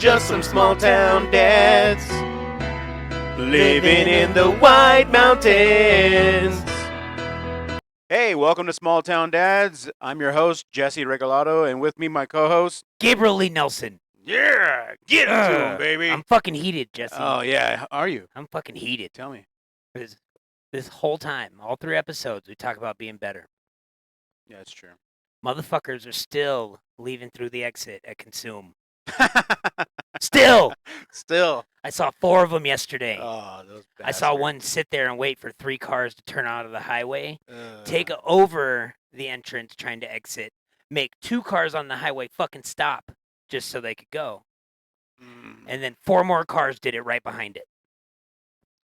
just some small town dads living in the White Mountains. Hey, welcome to Small Town Dads. I'm your host, Jesse Regalado, and with me, my co-host, Gabriel Lee Nelson. Yeah, get it to him, baby. I'm fucking heated, Jesse. Oh, yeah. Are you? I'm fucking heated. Tell me. This whole time, all 3 episodes, we talk about being better. Yeah, it's true. Motherfuckers are still leaving through the exit at Consume. Still. I saw 4 of them yesterday. Oh, those bastards. I saw one sit there and wait for 3 cars to turn out of the highway, take over the entrance trying to exit, make 2 cars on the highway fucking stop just so they could go. And then 4 more cars did it right behind it.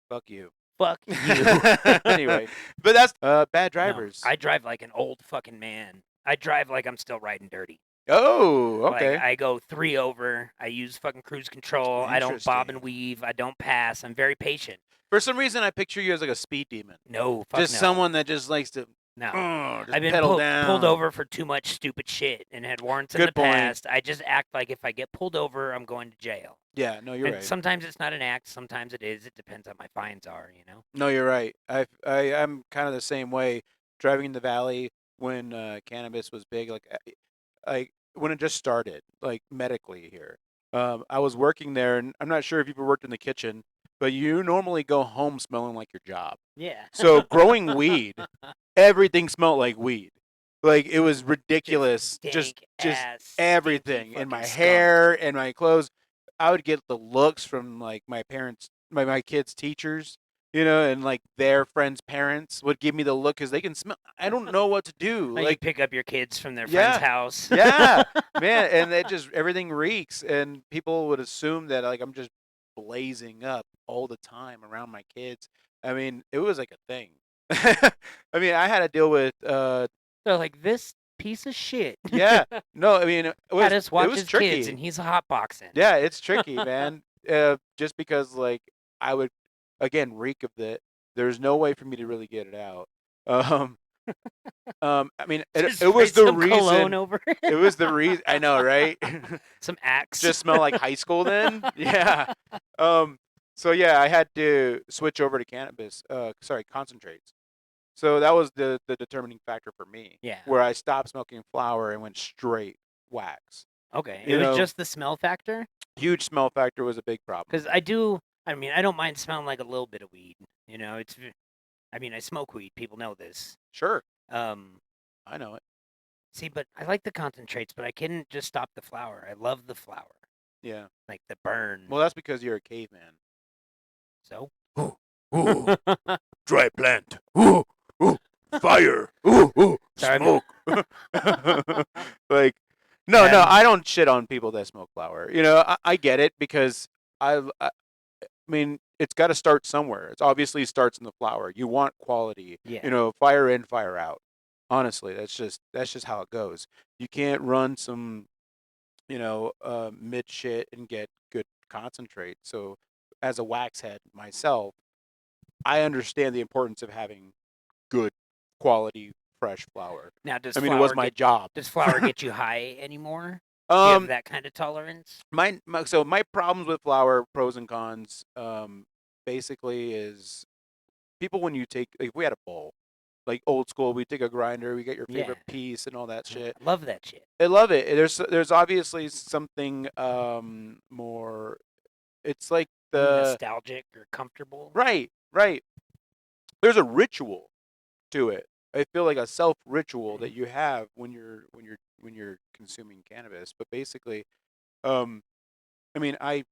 Fuck you. Fuck you. Anyway, but that's bad drivers. No, I drive like an old fucking man. I drive like I'm still riding dirty. Oh, okay. Like, I go 3 over. I use fucking cruise control. I don't bob and weave. I don't pass. I'm very patient. For some reason, I picture you as like a speed demon. No, fuck just no. someone that just likes to. No, just I've been pulled over for too much stupid shit and had warrants in the past. I just act like if I get pulled over, I'm going to jail. Yeah, no, you're right. Sometimes it's not an act. Sometimes it is. It depends on what my fines are, you know? No, you're right. I'm kind of the same way. Driving in the valley when cannabis was big, like when it just started, like medically here. I was working there, and I'm not sure if you've ever worked in the kitchen, but you normally go home smelling like your job. Yeah. So growing weed, everything smelled like weed. Like it was ridiculous. Just everything in my hair and my clothes. I would get the looks from like my parents, my kids' teachers, you know, and like their friends' parents would give me the look because they can smell. I don't know what to do. Like you pick up your kids from their friend's house. Yeah, man, and it just everything reeks, and people would assume that like I'm just blazing up all the time around my kids. I mean, it was like a thing. I mean, I had to deal with. They're like this piece of shit. Yeah, no, I mean, it was. Just watch his tricky. kids, and he's hotboxing. Yeah, it's tricky, man. Just because like I would again reek of it. There's no way for me to really get it out. I mean, it was the reason. Over it was the reason. I know, right? Some Axe. Just smell like high school then. Yeah. So yeah, I had to switch over to cannabis. Concentrates. So that was the determining factor for me. Yeah. Where I stopped smoking flower and went straight wax. Okay. It was just the smell factor? Huge smell factor was a big problem. Because I don't mind smelling like a little bit of weed. You know, I smoke weed. People know this. Sure. I know it. See, but I like the concentrates, but I couldn't just stop the flower. I love the flower. Yeah. Like the burn. Well, that's because you're a caveman. So? Ooh, dry plant. Ooh, fire. Ooh, smoke. Like, no, I don't shit on people that smoke flower. You know, I get it because I mean, it's got to start somewhere. It obviously starts in the flower. You want quality. Yeah. You know, fire in, fire out. Honestly, that's just how it goes. You can't run some, mid shit and get good concentrate. So, as a wax head myself, I understand the importance of having good quality fresh flower. Now, it was my job. Does flower get you high anymore? Do you have that kind of tolerance? My problems with flower, pros and cons, basically is people when you take like if we had a bowl, like old school, we take a grinder, we get your favorite piece and all that shit. I love that shit. I love it. There's obviously something more. It's like the nostalgic or comfortable. Right. There's a ritual to it. I feel like a self ritual that you have when you're consuming cannabis. But basically, I mean, I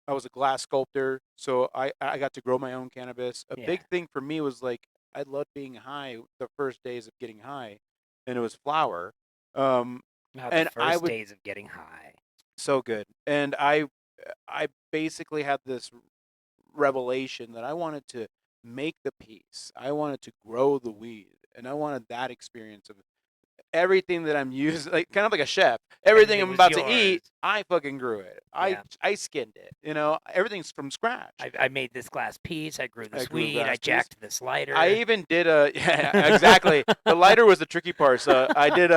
was a glass sculptor, so I got to grow my own cannabis. A big thing for me was like I loved being high the first days of getting high, and it was flower. Days of getting high. So good. And I basically had this revelation that I wanted to make the piece. I wanted to grow the weed, and I wanted that experience of everything that I'm using, like kind of like a chef. Everything I'm about to eat, I fucking grew it. I skinned it. You know, everything's from scratch. I made this glass piece. I grew this weed. I jacked this lighter. I even did exactly. The lighter was the tricky part. So I did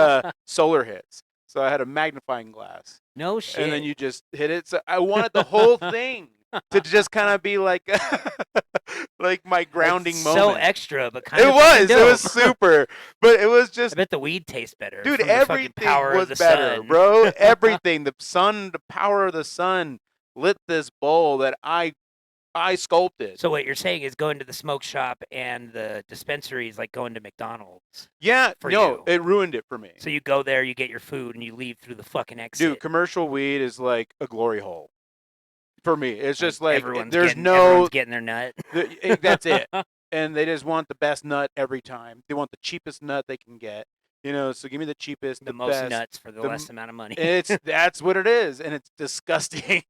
solar hits. So I had a magnifying glass. No And then shit. you just hit it. So I wanted the whole thing to just kind of be like, like my grounding so moment. extra, but kind It of was. It was dope. super. But it was I just, bet the weed tastes better dude, from the fucking everything power of was the better, sun. bro. Everything. The sun, the power of the sun lit this bowl that I sculpted. So what you're saying is going to the smoke shop and the dispensary is like going to McDonald's. Yeah, For no, you. it ruined it for me. So you go there, you get your food, and you leave through the fucking exit. Dude, commercial weed is like a glory hole for me. It's just like everyone's there's everyone's getting their nut. that's it. And they just want the best nut every time. They want the cheapest nut they can get. So give me the cheapest, the the most best, nuts for the less amount of money. That's what it is, and it's disgusting.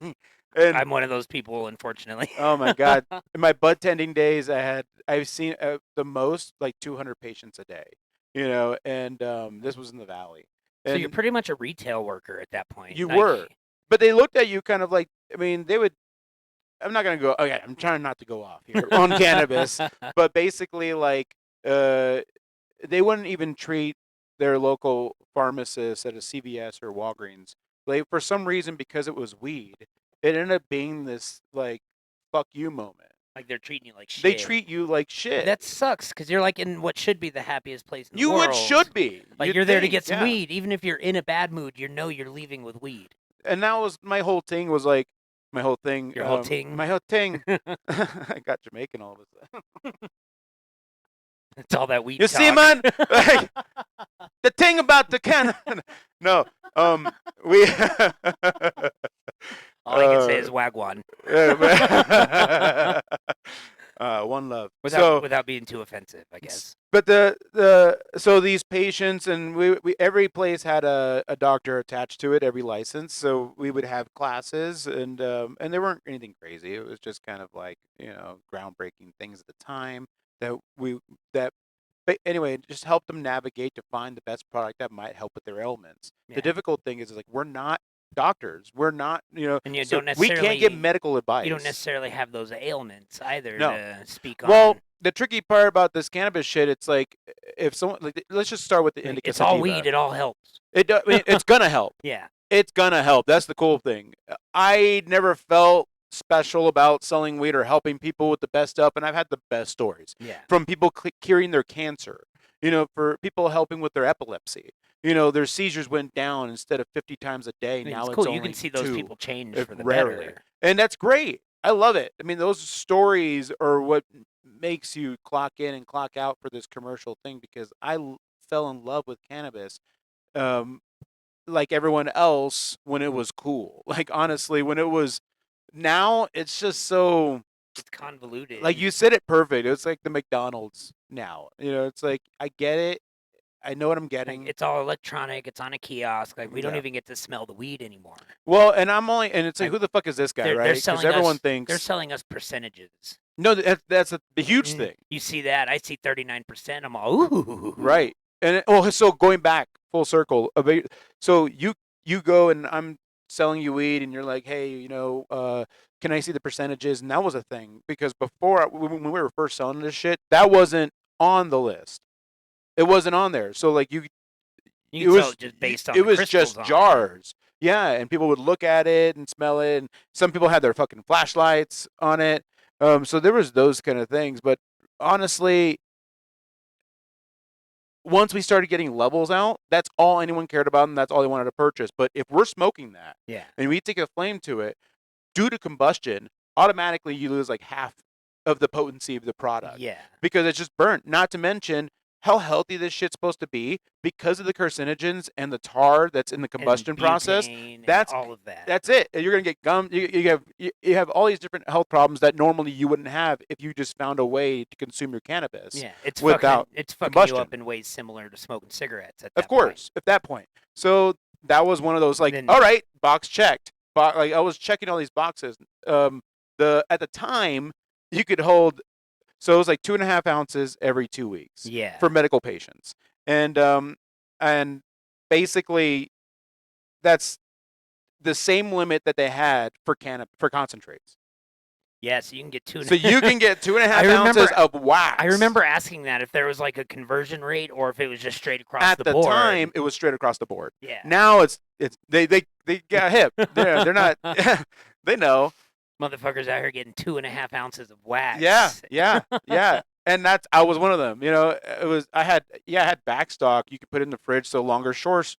And I'm one of those people, unfortunately. oh my god, in my bud tending days, I've seen the most like 200 patients a day. And this was in the valley. So And you're pretty much a retail worker at that point. you like, were, but they looked at you kind of like. I mean, they would. I'm not gonna go. Okay, I'm trying not to go off here on cannabis, but basically, like, they wouldn't even treat their local pharmacist at a CVS or Walgreens. Like, for some reason, because it was weed, it ended up being this like fuck you moment. Like they're treating you like shit. They treat you like shit. That sucks because you're like in what should be the happiest place in the you world. would should be. Like you're there to get some weed, even if you're in a bad mood. You're leaving with weed. And that was my whole thing. Was like my whole thing. Your whole ting. My whole thing. I got Jamaican all of a sudden. It's all that weed. You talk. see, man, like, the thing about the can. No, we. All I can say is wagwan. One love. Without being too offensive, I guess. But so these patients, and we every place had a doctor attached to it, every license. So we would have classes, and they weren't anything crazy. It was just kind of like groundbreaking things at the time that. But anyway, it just helped them navigate to find the best product that might help with their ailments. Yeah. The difficult thing is like we're not doctors. We're not, and you so don't necessarily, we can't give medical advice. You don't necessarily have those ailments either to speak on. Well, the tricky part about this cannabis shit, it's like if someone let's just start with the indica. It's all weed. It all helps. It's gonna help. Yeah, it's gonna help. That's the cool thing. I never felt special about selling weed or helping people with the best stuff, and I've had the best stories. Yeah. From people curing their cancer, for people helping with their epilepsy. Their seizures went down instead of 50 times a day. Now it's cool. only You can see those 2, people change for the rarely. better. And that's great. I love it. I mean, those stories are what makes you clock in and clock out for this commercial thing, because I fell in love with cannabis. Like everyone else when it was cool. Like, honestly, when it was, now it's just so, it's convoluted. Like, you said it perfect. It's like the McDonald's now. It's like, I get it. I know what I'm getting. Like, it's all electronic. It's on a kiosk. Like, we don't even get to smell the weed anymore. Well, and it's like, who the fuck is this guy, right? Because everyone thinks they're selling us percentages. No, that's the huge thing. You see that? I see 39%. I'm all ooh. Right. And so going back full circle, so you go and I'm selling you weed, and you're like, hey, can I see the percentages? And that was a thing, because before, when we were first selling this shit, that wasn't on the list. It wasn't on there. So like it was just based on. It was just jars. Yeah, and people would look at it and smell it, and some people had their fucking flashlights on it. So there was those kind of things, but honestly, once we started getting levels out, that's all anyone cared about, and that's all they wanted to purchase. But if we're smoking that, and we take a flame to it, due to combustion, automatically you lose like half of the potency of the product. Yeah. Because it's just burnt. Not to mention how healthy this shit's supposed to be because of the carcinogens and the tar that's in the combustion process. That's all of that. That's it. You're gonna get gum. You have all these different health problems that normally you wouldn't have if you just found a way to consume your cannabis. Yeah, it's without fucking combustion. you up in ways similar to smoking cigarettes. Of course, at that point. So that was one of those like, all right, box checked. Like, I was checking all these boxes. At the time you could hold. So it was like 2.5 ounces every 2 weeks. Yeah. For medical patients, and basically, that's the same limit that they had for concentrates. Yeah, so you can get So you can get 2.5 I remember- ounces of wax. I remember asking that if there was like a conversion rate or if it was just straight across At the the board. time, it was straight across the board. Yeah. Now it's they got hip. They're not. They know. Motherfuckers out here getting 2.5 ounces of wax. Yeah. And I was one of them. You know, I had backstock. You could put it in the fridge, so longer storage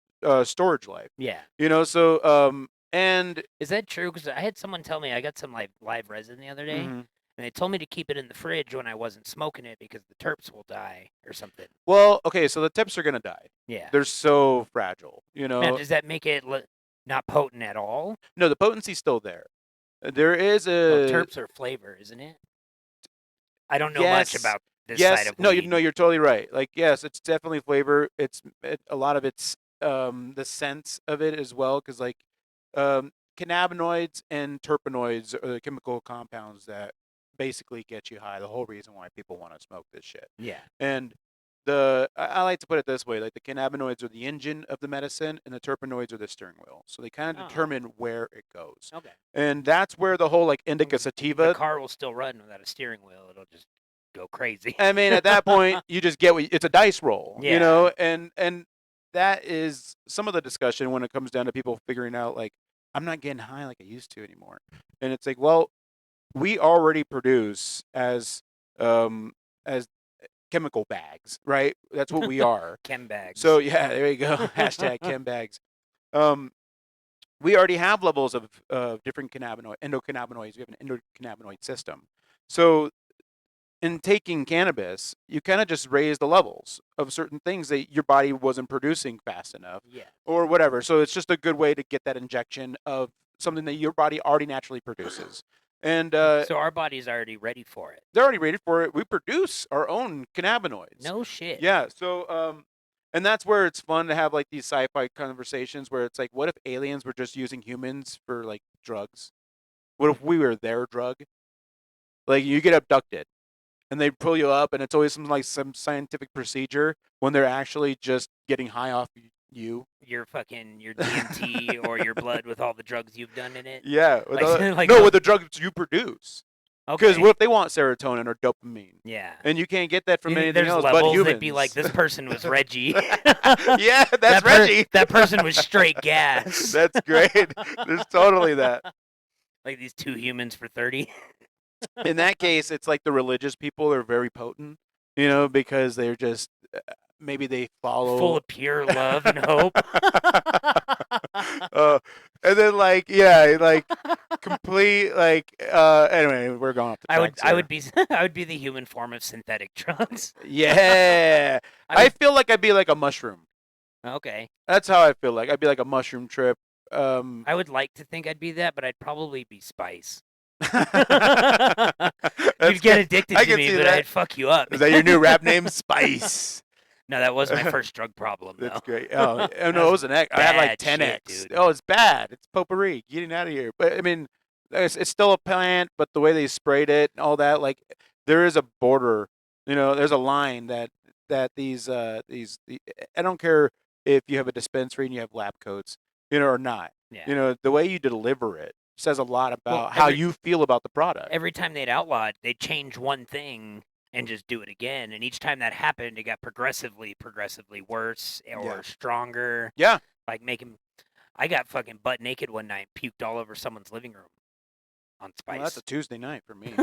life. Yeah. You know, so and Is that true? Because I had someone tell me I got some like live resin the other day, mhm. and they told me to keep it in the fridge when I wasn't smoking it because the terps will die or something. Well, okay, so the tips are gonna die. Yeah. They're so fragile. You know. Now, does that make it not potent at all? No, the potency's still there. There is Well, a terps are flavor, isn't it? I don't know much about this yes. side of No, weed. you're totally right. Like, yes, it's definitely flavor. A lot of it's the sense of it as well, because like cannabinoids and terpenoids are the chemical compounds that basically get you high. The whole reason why people want to smoke this shit. Yeah. And I like to put it this way: like the cannabinoids are the engine of the medicine, and the terpenoids are the steering wheel. So they kind of determine where it goes. Okay. And that's where the whole like indica sativa. The car will still run without a steering wheel. It'll just go crazy. I mean, at that point, you just get it's a dice roll, you know, and that is some of the discussion when it comes down to people figuring out like I'm not getting high like I used to anymore, and it's like, well, we already produce as chemical bags, right? That's what we are. Chem bags. So yeah, there you go. Hashtag chem bags. We already have levels of different endocannabinoids. We have an endocannabinoid system. So in taking cannabis, you kind of just raise the levels of certain things that your body wasn't producing fast enough, or whatever. So it's just a good way to get that injection of something that your body already naturally produces. And so our body's already ready for it. They're already ready for it. We produce our own cannabinoids. No shit. Yeah. So and that's where it's fun to have like these sci-fi conversations where it's like, what if aliens were just using humans for like drugs? What if we were their drug? Like you get abducted and they pull you up and it's always some scientific procedure when they're actually just getting high off you. Your DMT or your blood with all the drugs you've done in it. Yeah. With with the drugs you produce. Because Okay. what if they want serotonin or dopamine? Yeah. And you can't get that from anything There's else levels but humans. that'd be like, this person was Reggie. Yeah, that's Reggie. That person was straight gas. That's great. There's totally that. Like these two humans for 30. In that case, it's like the religious people are very potent, you know, because they're just maybe they follow full of pure love and hope. And then complete anyway, we're going off the tracks I would be the human form of synthetic drugs. Yeah. I feel like I'd be like a mushroom. Okay. That's how I feel like. I'd be like a mushroom trip. I would like to think I'd be that, but I'd probably be Spice. You'd get addicted to me, but I'd fuck you up. Is that your new rap name? Spice. No, that was my first drug problem, though. That's great. Oh no, it was an X. I had like 10X. Shit, oh, it's bad. It's potpourri. Getting out of here. But I mean, it's still a plant, but the way they sprayed it and all that, like, there is a border. You know, there's a line that these I don't care if you have a dispensary and you have lab coats, you know, or not. Yeah. You know, the way you deliver it says a lot about how you feel about the product. Every time they'd outlaw it, they'd change one thing and just do it again. And each time that happened, it got progressively worse or stronger. Yeah. Like I got fucking butt naked one night, puked all over someone's living room on Spice. Well, that's a Tuesday night for me.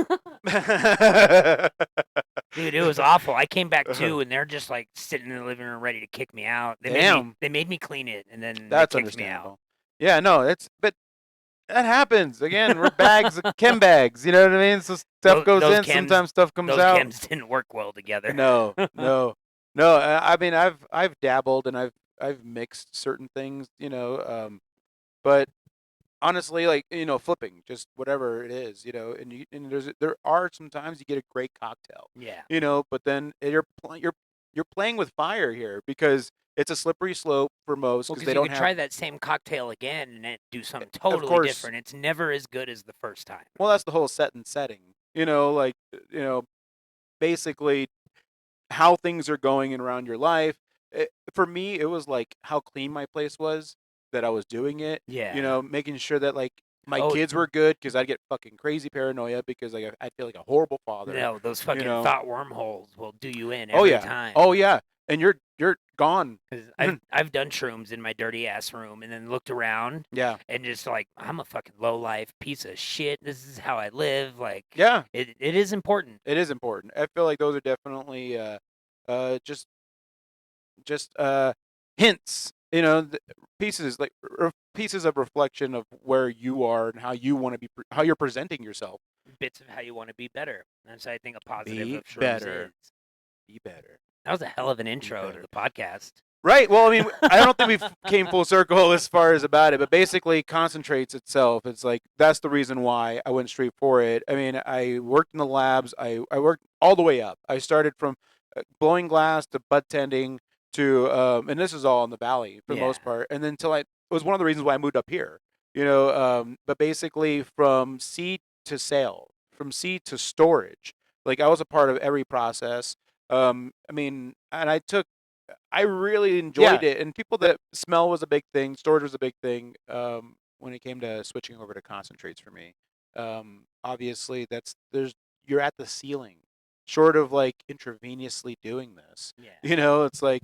Dude, it was awful. I came back too, and they're just like sitting in the living room ready to kick me out. They made me clean it, and then that's they kicked me out. Yeah, no, but that happnos. Again, we're bags of chem bags. You know what I mean? So stuff goes in. Sometimes stuff comes out. Those chems didn't work well together. No. I mean, I've dabbled and I've mixed certain things. You know, but honestly, like, you know, flipping, just whatever it is, you know, and there are sometimes you get a great cocktail. Yeah. You know, but then you're playing with fire here because it's a slippery slope for most because they don't have. Try that same cocktail again and do something totally different. It's never as good as the first time. Well, that's the whole setting. You know, like, you know, basically how things are going around your life. For me, it was like how clean my place was that I was doing it. Yeah. You know, making sure that like My Oh kids were good because I'd get fucking crazy paranoia because like I'd feel like a horrible father. no, those You fucking know. thought wormholes will do you in Oh every yeah. time. Oh yeah. And you're gone. Because I've done shrooms in my dirty ass room and then looked around Yeah. and just like I'm a fucking low life piece of shit. This is how I live. Like Yeah. it is important. It is important. I feel like those are definitely just hints. Pieces like pieces of reflection of where you are and how you want to be, how you're presenting yourself. Bits of how you want to be better. That's I think a positive Be of shrooms better. is. Be better. That was a hell of an Be intro to better. the podcast. Right. Well, I mean, I don't think we came full circle as far as about it, but basically, concentrates itself. It's like that's the reason why I went straight for it. I mean, I worked in the labs. I worked all the way up. I started from blowing glass to bud tending to, and this is all in the valley for the Yeah. most part. And then until it was one of the reasons why I moved up here. But basically from seed to sale, from seed to storage. Like I was a part of every process. I mean, and I really enjoyed it, and people that smell was a big thing, storage was a big thing when it came to switching over to concentrates for me. Obviously, you're at the ceiling, short of like intravenously doing this. Yeah. It's like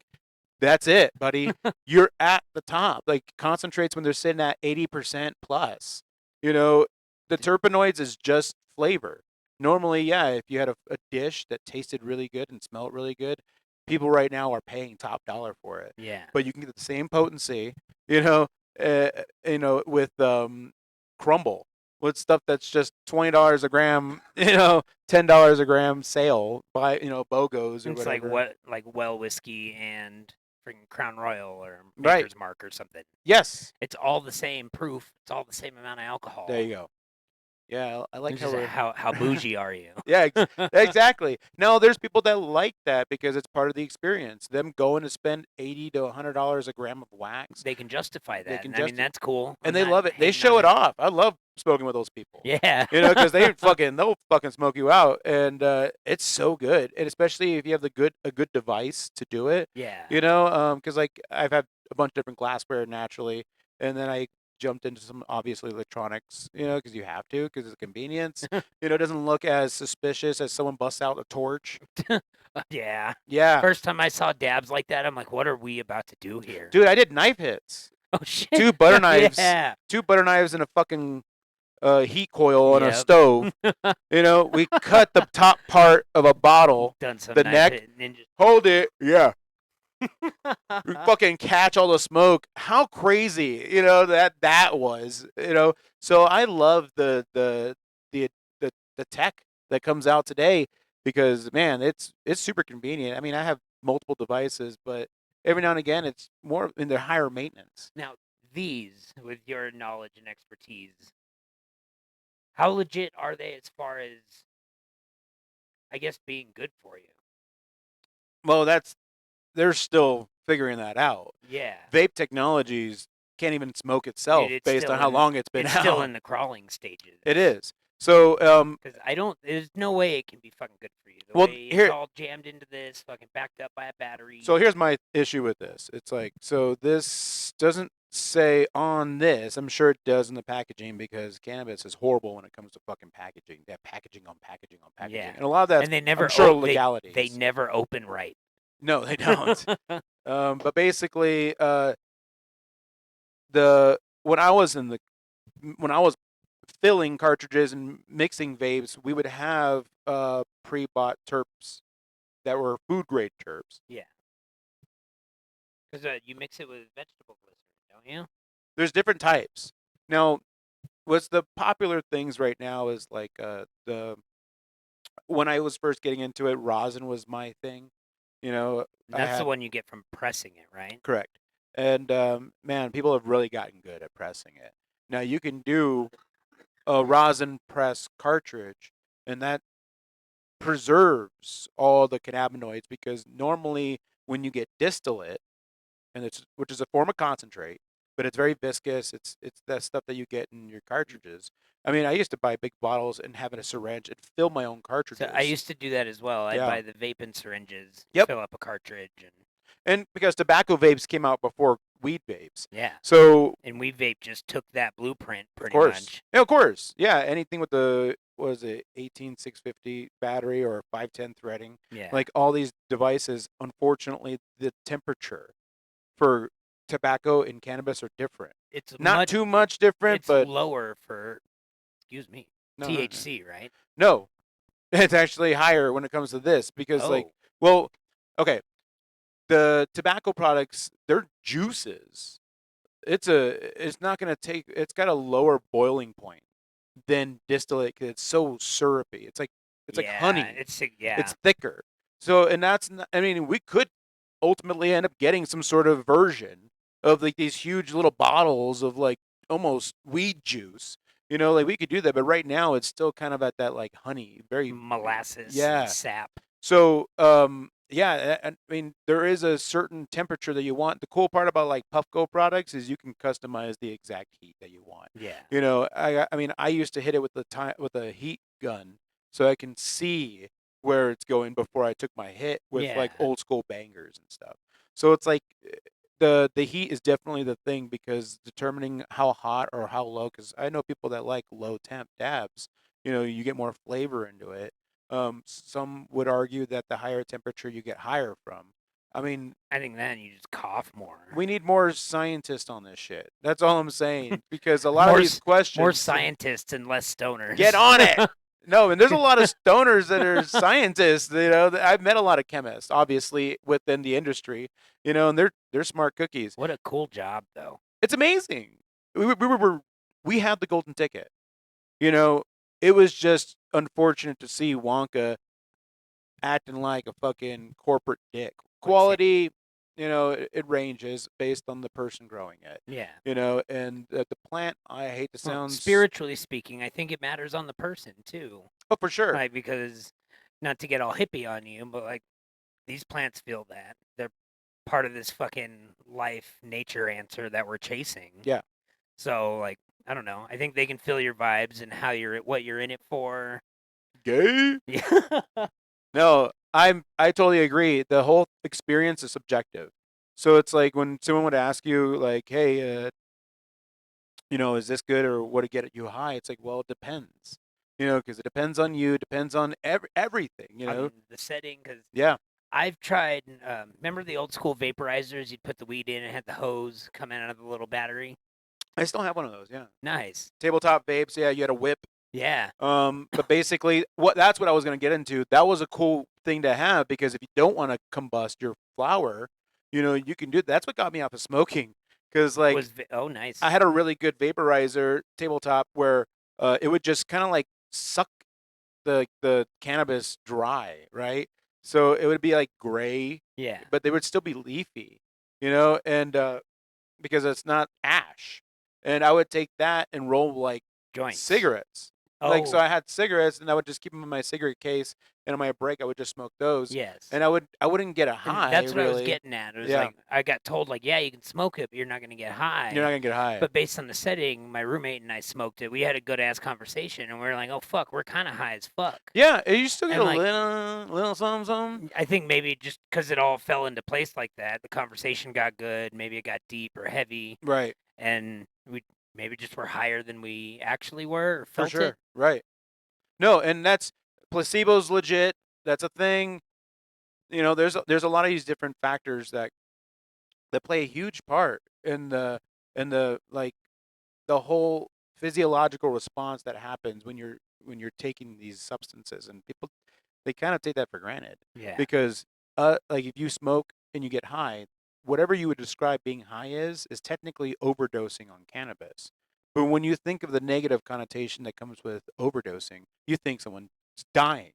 that's it, buddy. You're at the top. Like concentrates when they're sitting at 80% plus. The terpenoids is just flavor. Normally, yeah, if you had a dish that tasted really good and smelled really good, people right now are paying top dollar for it. Yeah. But you can get the same potency, with crumble, with stuff that's just $20 a gram, $10 a gram sale by BOGOs or It's like whatever. what like well whiskey and freaking Crown Royal or Right. Maker's Mark or something. Yes. It's all the same proof. It's all the same amount of alcohol. There you go. Yeah, I like It's how just we're. how bougie are you? Yeah, exactly. No, there's people that like that because it's part of the experience. Them going to spend $80 to $100 a gram of wax, They can justify they that, can and I mean just, that's cool. and I'm they not love it. They hating show on it off. I love smoking with those people. Yeah. Because they'll fucking smoke you out, and it's so good. And especially if you have a good device to do it. Yeah. Because like I've had a bunch of different glassware naturally, and then I jumped into some obviously electronics, because you have to, because it's a convenience. It doesn't look as suspicious as someone busts out a torch. Yeah. Yeah, First time I saw dabs like that, I'm like, what are we about to do here? dude, I did knife hits. Oh shit. Two butter knives. Yeah. Two butter knives and a fucking heat coil on a Yep. stove. We cut the top part of a bottle, Done some the knife neck. hit ninja. Hold it. Yeah. We fucking catch all the smoke. How crazy, that was. So I love the tech that comes out today because man, it's super convenient. I mean, I have multiple devices, but every now and again, it's more in their higher maintenance. Now, these, with your knowledge and expertise, how legit are they as far as, I guess, being good for you? Well, they're still figuring that out. Yeah. Vape technologies can't even smoke itself Dude, based on how long it's been it's out. still in the crawling stages. It is. So, Because there's no way it can be fucking good for you. The Well, way here- it's all jammed into this, fucking backed up by a battery. so here's my issue with this. It's like, so this doesn't say on this. I'm sure it does in the packaging because cannabis is horrible when it comes to fucking packaging. They have packaging on packaging on packaging, Yeah. and a lot of that. And they never, I'm sure they legalities. never open right. No, they don't. But basically, when I was filling cartridges and mixing vapes, we would have pre-bought terps that were food grade terps. Yeah. Because you mix it with vegetable glycerin, don't you? There's different types. Now, what's the popular things right now is like when I was first getting into it, rosin was my thing. That's the one you get from pressing it, right? Correct. And man, people have really gotten good at pressing it. Now you can do a rosin press cartridge, and that preserves all the cannabinoids because normally when you get distillate, which is a form of concentrate, but it's very viscous. It's that stuff that you get in your cartridges. I mean, I used to buy big bottles and have a syringe and fill my own cartridges. So I used to do that as well. I'd Yeah. buy the vape and syringes, Yep. fill up a cartridge, and And because tobacco vapes came out before weed vapes. Yeah. So And We Vape just took that blueprint of pretty course. much. Yeah, of course. Yeah, anything with the what was it 18650 battery or 510 threading. Yeah. Like all these devices, unfortunately the temperature for tobacco and cannabis are different. It's Not much too much different, it's but lower for no, no, no. THC, right? No, it's actually higher when it comes to this because, like, Oh. well, okay, the tobacco products, they're juices. It's not gonna take. It's got a lower boiling point than distillate 'cause it's so syrupy. It's like Yeah, honey. yeah. It's thicker. So, and that's not, I mean, we could ultimately end up getting some sort of version of like these huge little bottles of like almost weed juice. Like we could do that, but right now it's still kind of at that like honey, very Molasses and yeah. sap. So, yeah, I mean, there is a certain temperature that you want. The cool part about like Puffco products is you can customize the exact heat that you want. Yeah. I mean, I used to hit it with the heat gun, so I can see where it's going before I took my hit with like Yeah. old school bangers and stuff. So it's like the heat is definitely the thing because determining how hot or how low. Because I know people that like low temp dabs. You get more flavor into it. Some would argue that the higher temperature you get higher from. I mean, I think then you just cough more. we need more scientists on this shit. That's all I'm saying. Because a lot of More these questions. more scientists and less stoners. Get on it. No, and there's a lot of stoners that are scientists. I've met a lot of chemists, obviously, within the industry. And they're smart cookies. What a cool job, though. It's amazing. We had the golden ticket. It was just unfortunate to see Wonka acting like a fucking corporate dick. Quality, it ranges based on the person growing it. Yeah. And the plant, I hate to sound spiritually speaking, I think it matters on the person too. Oh, for sure. Like, because not to get all hippie on you, but like these plants feel that they're part of this fucking life nature answer that we're chasing. Yeah. So like, I don't know. I think they can feel your vibes and what you're in it for. Gay? Yeah. No, I totally agree. The whole experience is subjective. So it's like when someone would ask you like, "Hey, is this good or would it get you high?" It's like, well, it depends. Because it depends on you, depends on everything. On the setting, because Yeah. I've tried. Remember the old school vaporizers? You'd put the weed in and it had the hose coming out of the little battery. I still have one of those. Yeah. Nice. Tabletop vapes. Yeah, you had a whip. Yeah. But basically, that's what I was gonna get into. That was a cool thing to have because if you don't want to combust your flower, you can do. That's what got me off of smoking. Because like, Oh, nice. I had a really good vaporizer tabletop where it would just kind of like suck the cannabis dry, right? So it would be like gray, Yeah. but they would still be leafy, and because it's not ash. And I would take that and roll like Joints. cigarettes. Oh. Like, so I had cigarettes and I would just keep them in my cigarette case, and on my break I would just smoke those. Yes. And I wouldn't get a high. And that's what really. I was getting at. It was Yeah. like I got told like, yeah, you can smoke it, but you're not gonna get high. You're not gonna get high. But based on the setting, my roommate and I smoked it. We had a good ass conversation, and we were like, oh fuck, we're kind of high as fuck. Yeah, and you still get And, a like, little something. I think maybe just because it all fell into place like that, the conversation got good. Maybe it got deep or heavy, Right. and we maybe just were higher than we actually were or felt For sure. it. Right. No, and that's placebo's legit. That's a thing. There's a lot of these different factors that play a huge part in the like the whole physiological response that happens when you're taking these substances, and people, they kind of take that for granted. Yeah. Because like if you smoke and you get high, whatever you would describe being high is technically overdosing on cannabis. But when you think of the negative connotation that comes with overdosing, you think someone's dying,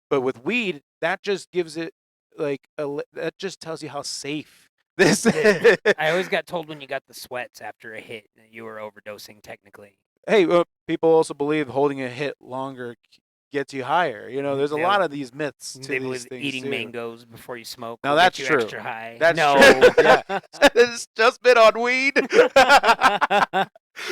but with weed, that just gives it like that just tells you how safe this. Yeah. I always got told when you got the sweats after a hit that you were overdosing technically. Hey, people also believe holding a hit longer gets you hher. There's a lot of these myths to They these believe things eating too. mangoes before you smoke Now will that's get you true. extra high. That's no. true. Yeah, it's just been on weed.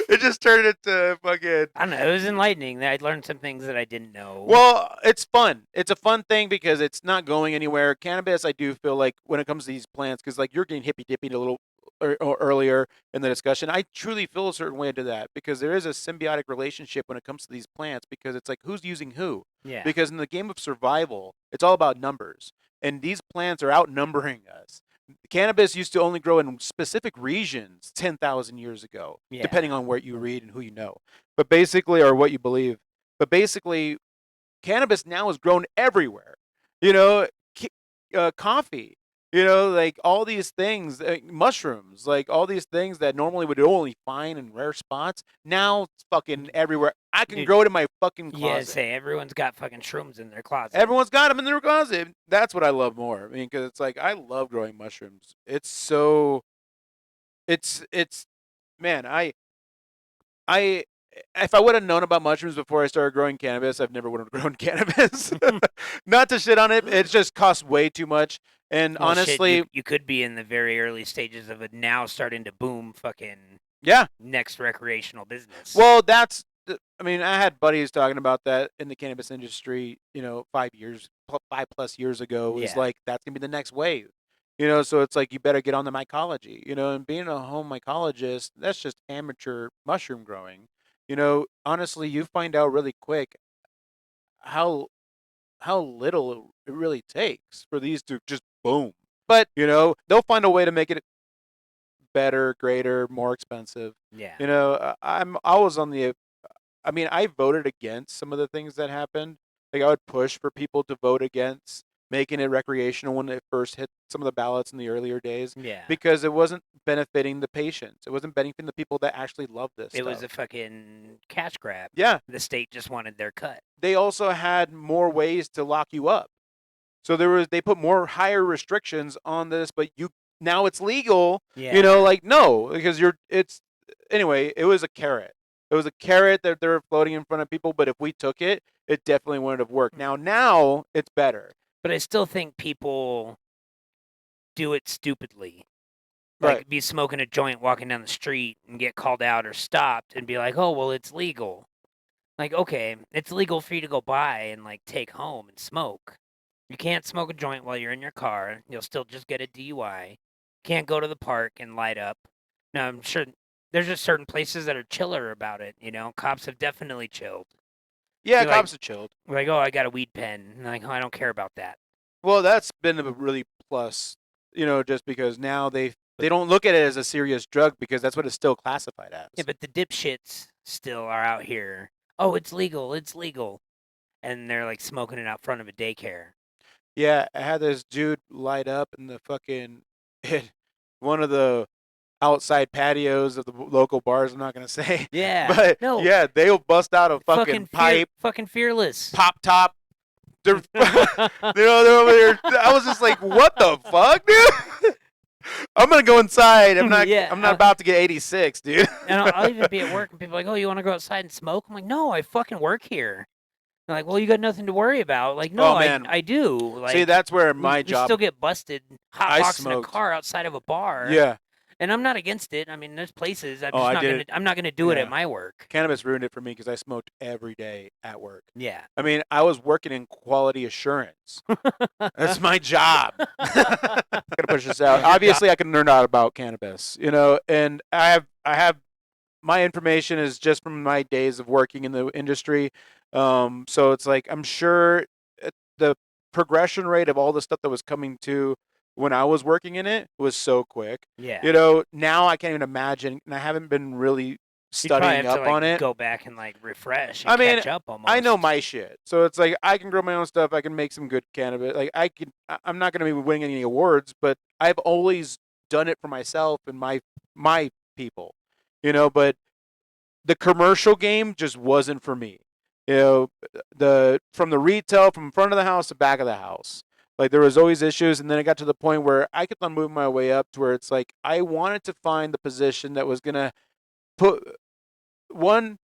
It just turn it into fucking. I don't know. It was enlightening. I learned some things that I didn't know. Well, it's fun. It's a fun thing because it's not going anywhere. Cannabis, I do feel like when it comes to these plants, because like you're getting hippy dippy a little or earlier in the discussion, I truly feel a certain way to that because there is a symbiotic relationship when it comes to these plants because it's like who's using who. Yeah. Because in the game of survival, it's all about numbers, and these plants are outnumbering us. Cannabis used to only grow in specific regions 10,000 years ago, Yeah. depending on what you read and who you know. But basically, or what you believe. But basically, cannabis now is grown everywhere. You know, coffee. You know, like all these things, mushrooms, like all these things that normally would only find in rare spots. Now it's fucking everywhere. I can Dude, grow it in my fucking Yeah, closet. say everyone's got fucking shrooms in their closet. Everyone's got them in their closet. That's what I love more. I mean, because it's like I love growing mushrooms. It's so. It's man. I if I would have known about mushrooms before I started growing cannabis, I've never would have grown cannabis. Not to shit on it, it just costs way too much. And Well, honestly, shit, you could be in the very early stages of it now, starting to boom. Fucking yeah. next recreational business. Well, that's. I mean, I had buddies talking about that in the cannabis industry. 5 plus years ago. It was Yeah. like that's gonna be the next wave. So it's like you better get on the mycology. And being a home mycologist, that's just amateur mushroom growing. Honestly, you find out really quick how little it really takes for these to just boom. But they'll find a way to make it better, greater, more expensive. Yeah. I was on the. I mean, I voted against some of the things that happened. Like I would push for people to vote against making it recreational when it first hit some of the ballots in the earlier days. Yeah. Because it wasn't benefiting the patients. It wasn't benefiting the people that actually love this. It was a fucking cash grab. Yeah. The state just wanted their cut. They also had more ways to lock you up. So they put more higher restrictions on this, but now it's legal. Yeah. Like no, because anyway, it was a carrot. It was a carrot that they're floating in front of people, but if we took it, it definitely wouldn't have worked. Now it's better. But I still think people do it stupidly. Like Right. be smoking a joint walking down the street and get called out or stopped and be like, "Oh, well, it's legal." Like, okay, it's legal for you to go buy and like take home and smoke. You can't smoke a joint while you're in your car. You'll still just get a DUI. Can't go to the park and light up. Now, I'm sure there's just certain places that are chiller about it. Cops have definitely chilled. Yeah, Be cops have chilled. Like, oh, I got a weed pen. And like, oh, I don't care about that. Well, that's been a really plus. Just because now they don't look at it as a serious drug because that's what it's still classified as. Yeah, but the dipshits still are out here. Oh, it's legal. It's legal. And they're like smoking it out front of a daycare. Yeah, I had this dude light up in the fucking one of the outside patios of the local bars. I'm not gonna say. Yeah. But no. yeah, they'll bust out a fucking pipe, fucking fearless. pop top. They're they're over there. I was just like, what the fuck, dude? I'm gonna go inside. I'm not. Yeah, I'm not about to get 86, dude. And I'll even be at work and people are like, oh, you want to go outside and smoke? I'm like, no, I fucking work here. They're like, well, you got nothing to worry about. Like, no, Oh, man. I do. Like, See, that's where my we job. still get busted I hotboxing a smoked. car outside of a bar. Yeah. And I'm not against it. I mean, there's places. Oh, I did it. I'm not gonna do it Yeah. at my work. Cannabis ruined it for me because I smoked every day at work. Yeah. I mean, I was working in quality assurance. That's my job. Gotta push this out. Obviously, I can learn out about cannabis, and I have my information is just from my days of working in the industry. So it's like I'm sure the progression rate of all the stuff that was coming to when I was working in it was so quick. Yeah. Now I can't even imagine, and I haven't been really You'd probably studying have up to, on it. Go back and like refresh. And I mean, catch up almost. I know my shit, so it's like I can grow my own stuff. I can make some good cannabis. Like I'm not gonna be winning any awards, but I've always done it for myself and my people, But the commercial game just wasn't for me. From the retail, from front of the house to back of the house. Like there was always issues, and then it got to the point where I kept on moving my way up to where it's like I wanted to find the position that was gonna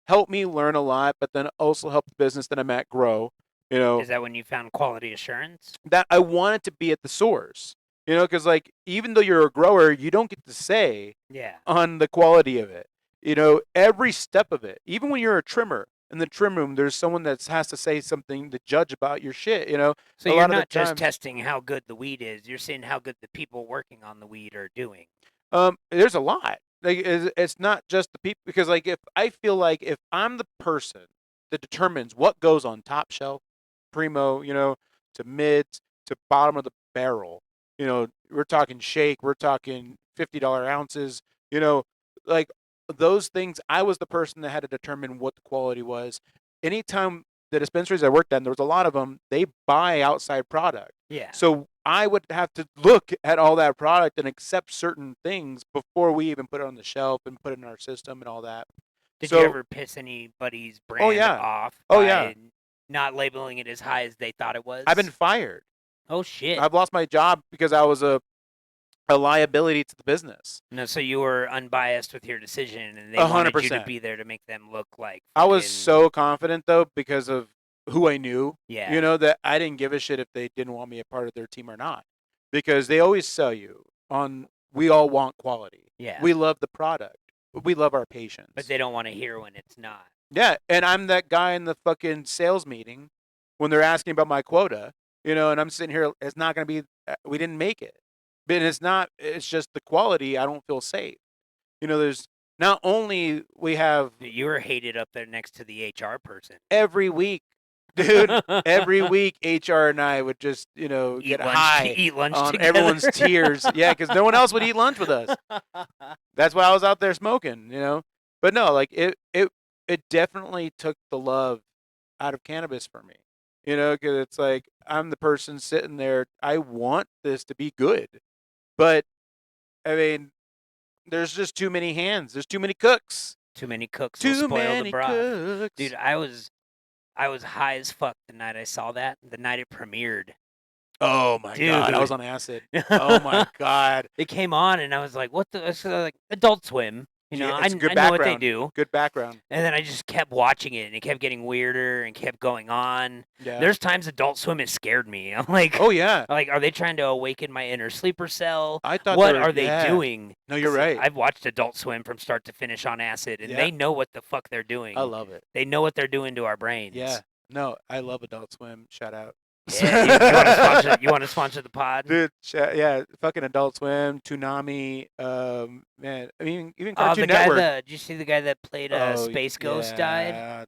help me learn a lot, but then also help the business that I'm at grow. Is that when you found quality assurance? That I wanted to be at the source. Because like even though you're a grower, you don't get to say Yeah. on the quality of it. every step of it. Even when you're a trimmer in the trim room, there's someone that has to say something to judge about your shit. So A you're lot of the not just times, testing how good the weed is; you're seeing how good the people working on the weed are doing. there's a lot. Like it's not just the people, because like if I feel like if I'm the person that determines what goes on top shelf, primo, to mids to bottom of the barrel, we're talking shake, we're talking $50 ounces, you know, like those things. I was the person that had to determine what the quality was. Anytime the dispensaries I worked at, and there was a lot of them, they buy outside product. Yeah. So I would have to look at all that product and accept certain things before we even put it on the shelf and put it in our system and all that. Did you So, ever piss anybody's oh brand yeah, off oh yeah, by not labeling it as high as they thought it I've been was? fired. Oh shit! I've lost my job because I was a liability to the business. No, so you were unbiased with your decision, and they A hundred wanted you to percent. be there to make them look like I was fucking so confident though because of who I knew, yeah, that I didn't give a shit if they didn't want me a part of their team or not, because they always sell you on we all want quality. yeah. We love the product. We love our But patients. they don't want to hear when it's not. Yeah, and I'm that guy in the fucking sales meeting when they're asking about my quota, and I'm sitting here. It's not going to be. We didn't make it, but it's not. It's just the quality. I don't feel safe. There's not only we have You were hated up there next to the HR person. every week, dude. Every week, HR and I would just get high Eat lunch on together. everyone's tears. Yeah, because no one else would eat lunch with us. That's why I was out there smoking. But no, like it definitely took the love out of cannabis for me. Because it's like I'm the person sitting there. I want this to be good, but I mean, there's just too many hands. There's too many cooks. Too many cooks will Too spoil the many broth. cooks. Dude, I was high as fuck the night I saw that. The night it premiered. Oh my god, I was Dude. on acid. Oh my god. It came on and I was like, what the so like Adult Swim. Yeah, I it's good know what they background. do. Good background. And then I just kept watching it and it kept getting weirder and kept going on. Yeah. There's times Adult Swim has scared me. I'm like, Oh yeah. like, are they trying to awaken my inner sleeper cell? I thought What they were, are they yeah. doing? No, you're 'Cause right. I've watched Adult Swim from start to finish on acid, and Yeah. they know what the fuck they're doing. I love it. They know what they're doing to our brains. Yeah. No, I love Adult Swim. Shout out. Yeah, you want to sponsor? You want to sponsor the pod? Dude, yeah, fucking Adult Swim, Toonami, man. I mean, even Oh, Cartoon the guy Network. that did you see the guy that played Space Ghost died? Yeah.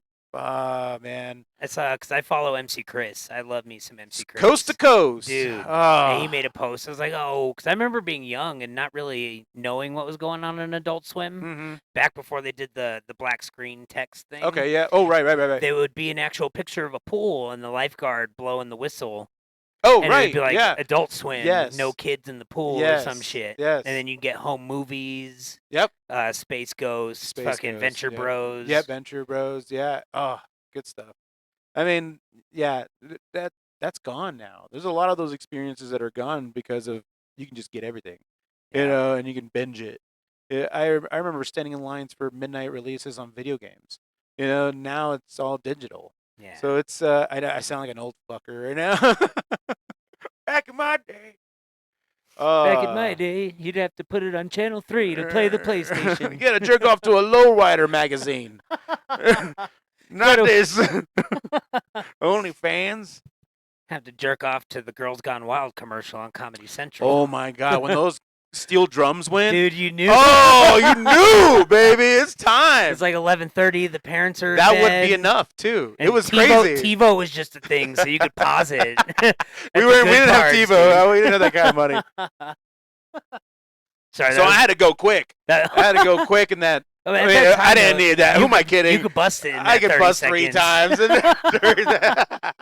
Man. I saw because I follow MC Chris. I love me some MC Chris. Coast to coast, dude. Oh. And he made a post. I was like, oh, because I remember being young and not really knowing what was going on in Adult Swim. Mm-hmm. Back before they did the black screen text thing. Okay, yeah. Oh, right. There would be an actual picture of a pool and the lifeguard blowing the whistle. Oh, and right. it would be like yeah. Adult Swim, Yes. no kids in the pool Yes. or some shit. Yes. And then you get home movies. Yep. Space Ghost, fucking Ghost, Venture yeah. Bros. Yeah, Venture Bros. Yeah. Oh, good stuff. I mean, yeah, that's gone now. There's a lot of those experiences that are gone because of you can just get everything, and you can binge it. I remember standing in lines for midnight releases on video games. Now it's all digital. Yeah. So it's I sound like an old fucker right now. Back in my day. Back in my day, you'd have to put it on channel 3 to play the PlayStation. You gotta jerk off to a lowrider magazine. Not this. OnlyFans. Have to jerk off to the Girls Gone Wild commercial on Comedy Central. Oh my god, when those steel drums went. Dude, you knew. Oh, you knew, baby. It's time. It's like 11:30. The parents are. That in would bed, be enough too. and It was TiVo, crazy. TiVo was just a thing, so you could pause it. We didn't have TiVo. We didn't have that kind of money. Sorry. So I had to go quick. I had to go quick in that. I didn't need that. Who am I kidding? You could bust it. I could bust 3 times. During that.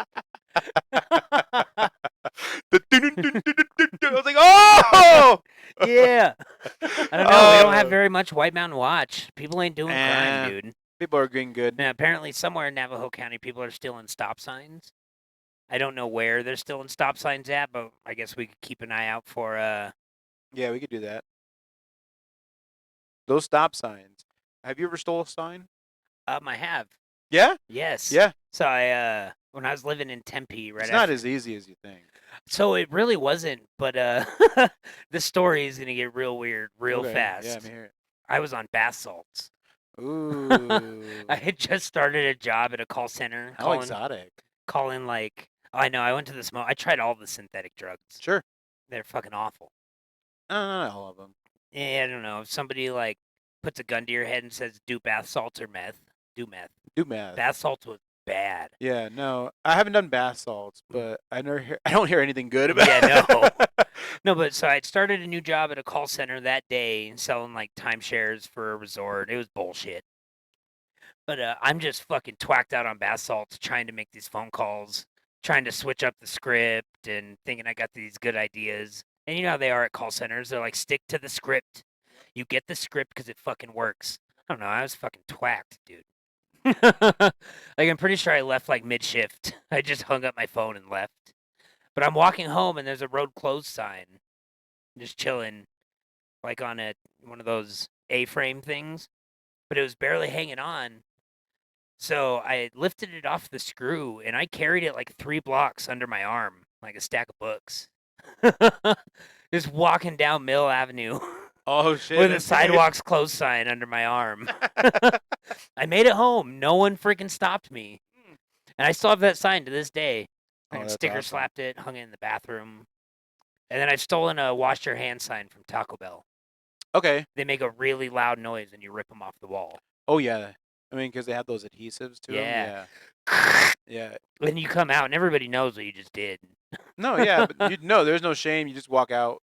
I was like, oh! Yeah. I don't know. We don't have very much White Mountain Watch. People ain't doing crime, dude. People are getting good. Now, apparently, somewhere in Navajo County, people are stealing stop signs. I don't know where they're stealing stop signs at, but I guess we could keep an eye out for. Yeah, we could do that. Those stop signs. Have you ever stole a sign? I have. Yeah? Yes. Yeah. So when I was living in Tempe, right? It's not as easy as you think. So it really wasn't, but the story is gonna get real weird real fast. Yeah, let me hear it. I was on bath salts. Ooh. I had just started a job at a call center. How exotic. Calling like, I know, I went to the smoke. I tried all the synthetic drugs. Sure. They're fucking awful. Not all of them. Yeah, I don't know. If somebody like puts a gun to your head and says do bath salts or meth, do meth. Do math. Bath salts was bad. Yeah, no, I haven't done bath salts, but I don't hear anything good about. Yeah, no. it. No, but so I started a new job at a call center that day selling like timeshares for a resort. It was bullshit. But I'm just fucking twacked out on bath salts trying to make these phone calls, trying to switch up the script and thinking I got these good ideas. And you know how they are at call centers. They're like, stick to the script. You get the script because it fucking works. I don't know. I was fucking twacked, dude. Like, I'm pretty sure I left like mid shift. I just hung up my phone and left. But I'm walking home and there's a road closed sign. Just chilling, like on one of those A-frame things. But it was barely hanging on. So I lifted it off the screw and I carried it like 3 blocks under my arm, like a stack of books. Just walking down Mill Avenue Oh shit! with a sidewalks closed sign under my arm. I made it home. No one freaking stopped me. And I still have that sign to this day. Oh, I that's sticker awesome. slapped it, hung it in the bathroom. And then I've stolen a wash your hands sign from Taco Bell. Okay. They make a really loud noise when you rip them off the wall. Oh yeah. I mean, because they have those adhesives to them. Yeah. Yeah. Then you come out and everybody knows what you just did. No, yeah, but there's no shame. You just walk out.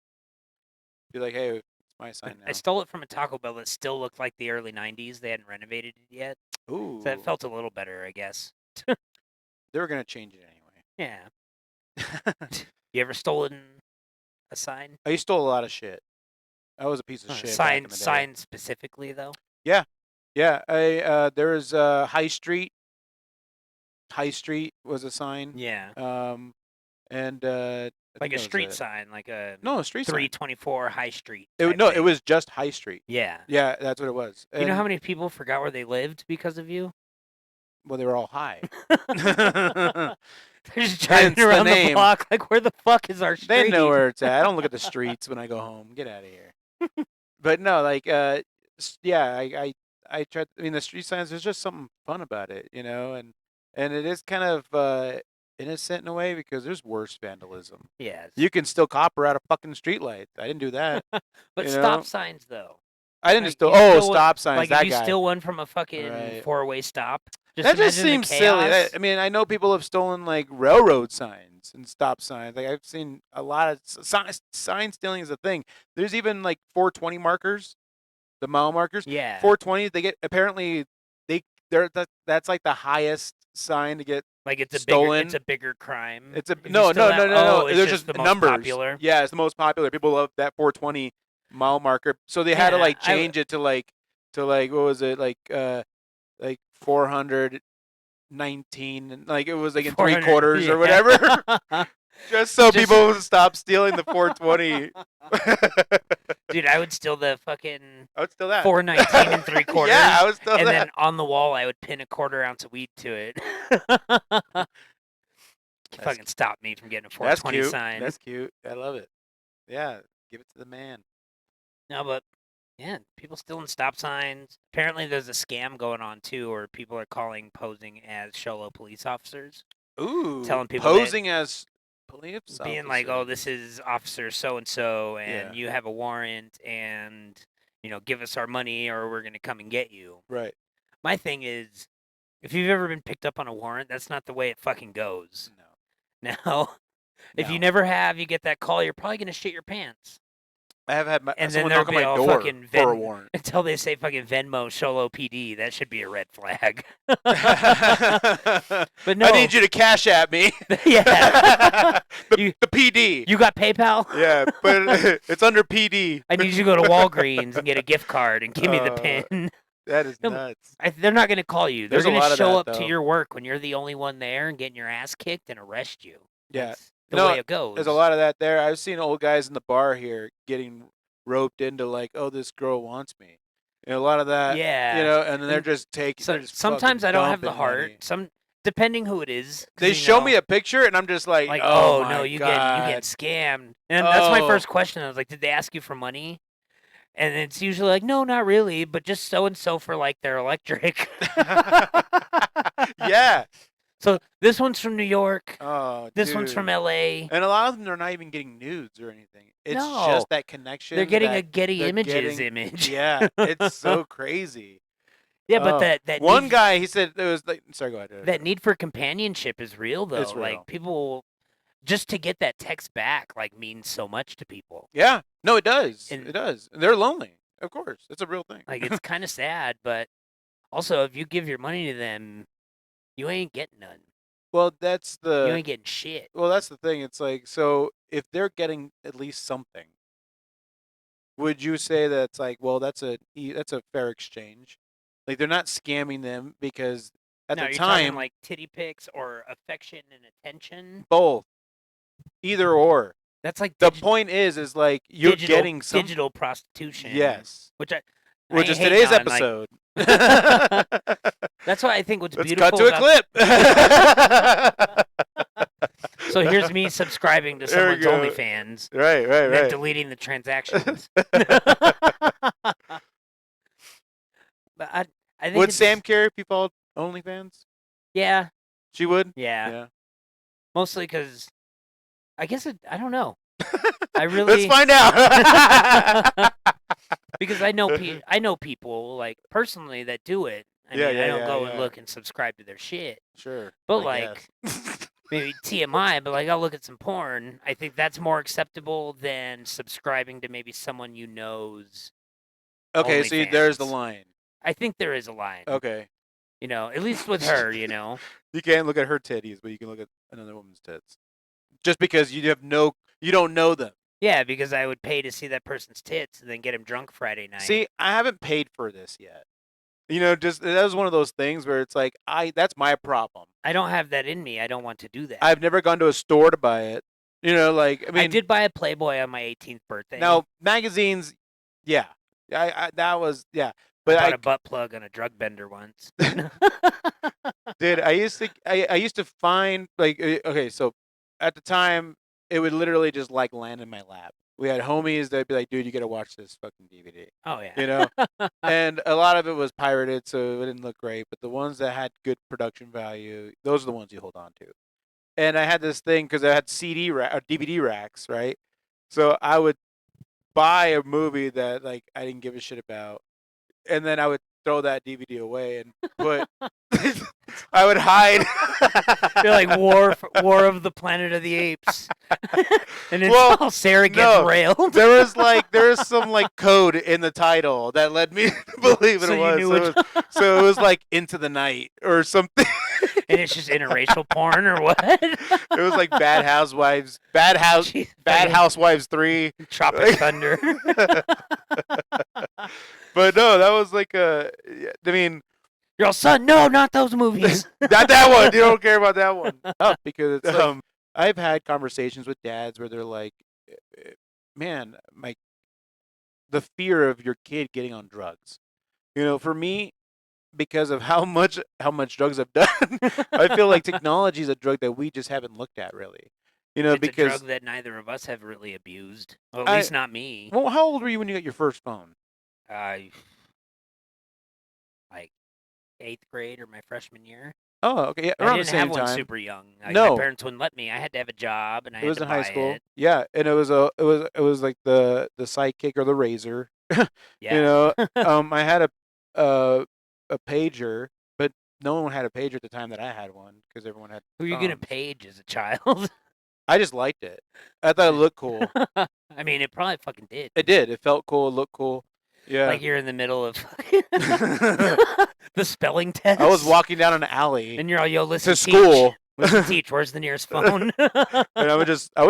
Be like, hey, it's my sign now. I stole it from a Taco Bell that still looked like the early 90s. They hadn't renovated it yet. Ooh. So it felt a little better, I guess. They were gonna change it anyway. Yeah. You ever stolen a sign? I stole a lot of shit. I was a piece of shit. Back in the day. Sign specifically, though? Yeah. There was High Street. High Street was a sign. Yeah. And Like a street sign, like a no, a street 324 High Street. It was just High Street. Yeah. Yeah, that's what it was. You know how many people forgot where they lived because of you? Well, they were all high. They're just driving around the block like, where the fuck is our street? They know where it's at. I don't look at the streets when I go home. Get out of here. But no, like, yeah, I tried. I mean, the street signs. There's just something fun about it, and it is kind of innocent in a way because there's worse vandalism. Yes. You can still copper out a fucking streetlight. I didn't do that. But stop signs, though. I didn't steal. Oh, stop signs. Like, that if you steal one from a fucking four-way stop, that just seems silly. I mean, I know people have stolen like railroad signs and stop signs. Like I've seen a lot of sign stealing is a thing. There's even like 420 markers, the mile markers. Yeah. 420. They get apparently that's like the highest sign to get like it's stolen. It's a bigger crime. It's a no. There's just the numbers. Most popular. Yeah, it's the most popular. People love that 420 mile marker. So they had to like change it to like what was it like 419, like it was like in 3/4 or whatever. Just so people would stop stealing the 420. Dude, I would steal the fucking. I would steal that 419 and 3/4. Yeah, I would steal and that. And then on the wall, I would pin a 1/4 ounce of weed to it. Fucking stop me from getting a 420 sign. That's cute. I love it. Yeah, give it to the man. No, but yeah, people stealing stop signs. Apparently, there's a scam going on too, where people are posing as Sholo police officers. Ooh, telling people posing as police officers. Being like, oh, this is officer so and so, and you have a warrant, and give us our money, or we're gonna come and get you. Right. My thing is, if you've ever been picked up on a warrant, that's not the way it fucking goes. No. Now, if you never have, you get that call, you're probably gonna shit your pants. I have had someone then knock on my door for a warrant. Until they say fucking Venmo Sholo PD. That should be a red flag. But no. I need you to cash at me. Yeah. the PD. You got PayPal? Yeah, but it's under PD. I need you to go to Walgreens and get a gift card and give me the pin. That is nuts. They're not going to call you. They're going to show up to your work when you're the only one there and getting your ass kicked and arrest you. Yeah. That's the way it goes. There's a lot of that there. I've seen old guys in the bar here getting roped into like, oh, this girl wants me. A lot of that. Yeah. And then they're just taking. So sometimes I don't have the heart. Depending who it is. They show me a picture and I'm just like oh my no, you God. get scammed. And that's my first question. I was like, did they ask you for money? And it's usually like, no, not really, but just so and so for like their electric. Yeah. So this one's from New York. Oh, This one's from dude. LA. And a lot of them, they're not even getting nudes or anything. It's No, just that they're connection getting a that Getty they're Images getting. image. Yeah, it's so crazy. Yeah, but that One need guy, he said it was like. Sorry, go ahead. that need for companionship is real It's though. Like real. people just to get that text back like means so much to people. Yeah. No, it does. And It does. They're lonely. Of course, it's a real thing. like it's kind of sad, but also if you give your money to them, you ain't getting none. Well, that's You the. ain't getting shit. Well, that's the thing. It's like, so if they're getting at least something, would you say that it's like, well, that's a fair exchange? Like they're not scamming them because at No, the you're talking time, like titty pics or affection and attention. both, either or. That's like The point is like you're getting some. digital prostitution. Yes, Which I which ain't is hating today's on, like- episode. That's why I think what's Let's beautiful cut to a about clip. So here's me subscribing to There we someone's go. OnlyFans Right, right, and then right. deleting the transactions. But I think Would it's, Sam care if you followed OnlyFans? Yeah, She would. yeah. Yeah. Mostly because I guess I don't know. I Let's really find out. because I know people like personally that do it. I Yeah, mean, yeah, I don't yeah, go yeah. and look and subscribe to their shit. Sure. But I like guess. maybe TMI, but like I'll look at some porn. I think that's more acceptable than subscribing to maybe someone you know's. Okay, so there's the OnlyFans. line. I think there is a line. Okay. You know, at least with her, you know. You can't look at her titties, but you can look at another woman's tits. Just because you don't know them. Yeah, because I would pay to see that person's tits and then get him drunk Friday night. See, I haven't paid for this yet. You know, just that was one of those things where it's like that's my problem. I don't have that in me. I don't want to do that. I've never gone to a store to buy it. You know, like I mean, I did buy a Playboy on my 18th birthday. now magazines, yeah, I that was yeah, I but bought a butt plug on a drug bender once. dude, I used to find like okay, so at the time it would literally just like land in my lap. We had homies that'd be like, dude, you gotta watch this fucking DVD. Oh yeah. You know, and a lot of it was pirated, so it didn't look great. But the ones that had good production value, those are the ones you hold on to. And I had this thing because I had or DVD racks, right? So I would buy a movie that like I didn't give a shit about, and then I would throw that DVD away and put. I would hide. You're like War of the Planet of the Apes, and it's Well, all Sarah gets no, railed. there was some like code in the title that led me to believe So it you was. knew So it was like Into the Night or something. And it's just interracial porn or what? It was like Bad Housewives, Jeez, Bad fucking Housewives 3. Tropic Thunder. But no, that was like I mean, You're all son, no, not those movies. not that one. You don't care about that one. Oh, because it's I've had conversations with dads where they're like, man, the fear of your kid getting on drugs. You know, for me, because of how much drugs I've done, I feel like technology is a drug that we just haven't looked at really. You know, It's a because drug that neither of us have really abused. Well, at least not me. well, how old were you when you got your first phone? Like 8th grade or my freshman year. Oh, okay, yeah, I around didn't the same have one time. super young. Like, No. my parents wouldn't let me. I had to have a job, and I It had was to in high buy school. it. Yeah, and it was like the sidekick or the razor. Yeah. You know, I had a pager, but no one had a pager at the time that I had one because everyone had. Who are you gonna phones. page as a child? I just liked it. I thought it looked cool. I mean, it probably fucking did. It did. It felt cool. It looked cool. Yeah. Like you're in the middle of the spelling test. I was walking down an alley and you're all, yo, listen, to school, Listen, teach. Where's the nearest phone? and I would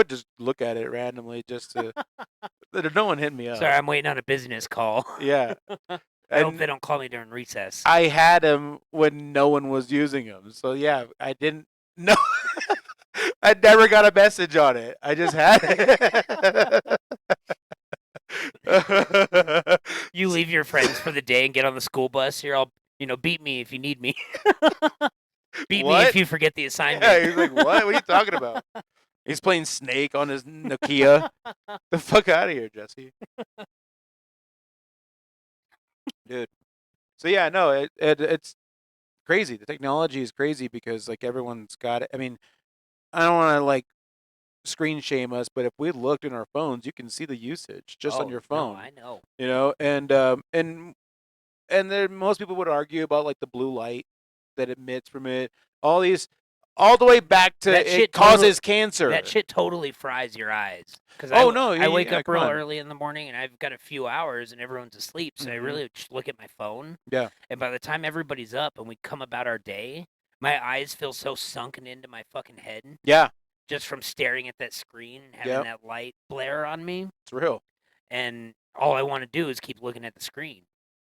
just look at it randomly just to. No one hit me up. Sorry, I'm waiting on a business call. Yeah. I hope And they don't call me during recess. I had them when no one was using them. So yeah, I didn't know. I never got a message on it. I just had it. You leave your friends for the day and get on the school bus. You're all, beat me if you need me. Beat me if you forget the assignment. Yeah, he's like, what? What are you talking about? He's playing Snake on his Nokia. The fuck out of here, Jesse. dude. So yeah, no, it's crazy. The technology is crazy because like everyone's got it. I mean, I don't want to like screen shame us, but if we looked in our phones, you can see the usage just on Oh your no, phone. I know. And then most people would argue about like the blue light that emits from it. All these, all the way back to That it shit totally. causes cancer. That shit totally fries your eyes. Because Oh no, I wake yeah, up come real on. early in the morning and I've got a few hours and everyone's asleep, so I Hmm. really just look at my phone. Yeah, And by the time everybody's up and we come about our day, my eyes feel so sunken into my fucking head yeah, just from staring at that screen and having yeah. that light blare on me. It's real, And all I want to do is keep looking at the screen.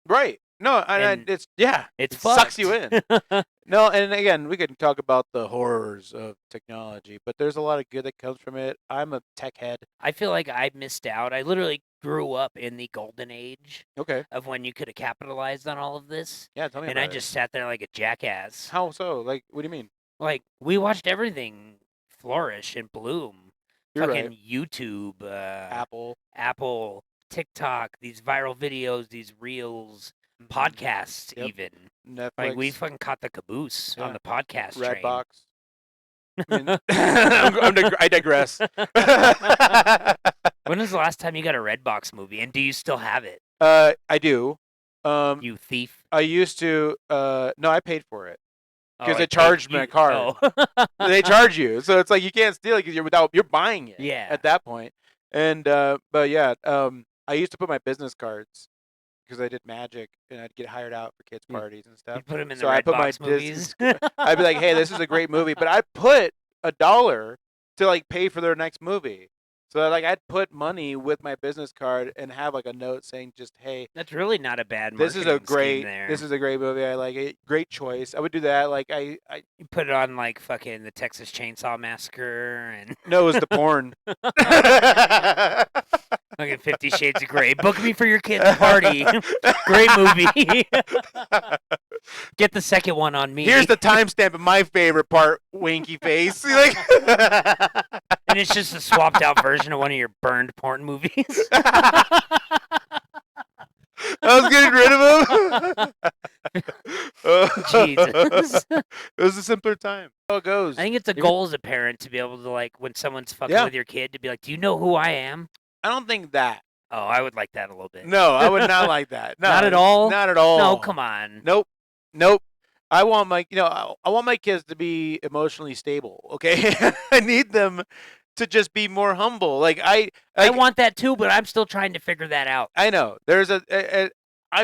right? No, And it's yeah, it's it sucks you fucked. in. No, and again, we can talk about the horrors of technology, but there's a lot of good that comes from it. I'm a tech head. I feel like I missed out. I literally grew up in the golden age Okay, of when you could have capitalized on all of this, yeah, tell me and I about it. just sat there like a jackass. How so? Like, what do you mean? Like we watched everything flourish and bloom. You're right. Fucking YouTube, Apple, Apple, TikTok, these viral videos, these reels, podcasts, yep, even. Like we Netflix, fucking caught the caboose on yeah, the podcast train. Redbox. I mean, I digress. When was the last time you got a Redbox movie, and do you still have it? I do. You thief! I used to. No, I paid for it Oh, because I they paid charged my you. card. Oh, They charge you, so it's like you can't steal it because you're buying it yeah. at that point. And but yeah, I used to put my business cards because I did magic and I'd get hired out for kids' parties and You stuff. put them in the So I put my Redbox business. movies. I'd be like, "Hey, this is a great movie," but I put $1 to like pay for their next movie. So like I'd put money with my business card and have like a note saying just, "Hey, That's really not a bad this is a marketing scheme great there. this is a great movie. I like it. Great choice." I would do that. Like I You put it on like fucking the Texas Chainsaw Massacre and know it was the porn. fucking 50 Shades of Grey. Book me for your kid's party. Great movie. Get the second one on me. Here's the timestamp of my favorite part, winky face. Like, And it's just a swapped out version of one of your burned porn movies. I was getting rid of him. Jesus. It was a simpler time. How it goes. I think it's a goal as a parent to be able to like when someone's fucking Yeah. with your kid to be like, "Do you know who I am?" I don't think that. Oh, I would like that a little bit. No, I would not like that. No, Not at all? Not at all. No, come on. Nope. Nope. I want I want my kids to be emotionally stable. Okay, I need them to just be more humble. I want that too, but I'm still trying to figure that out. I know there's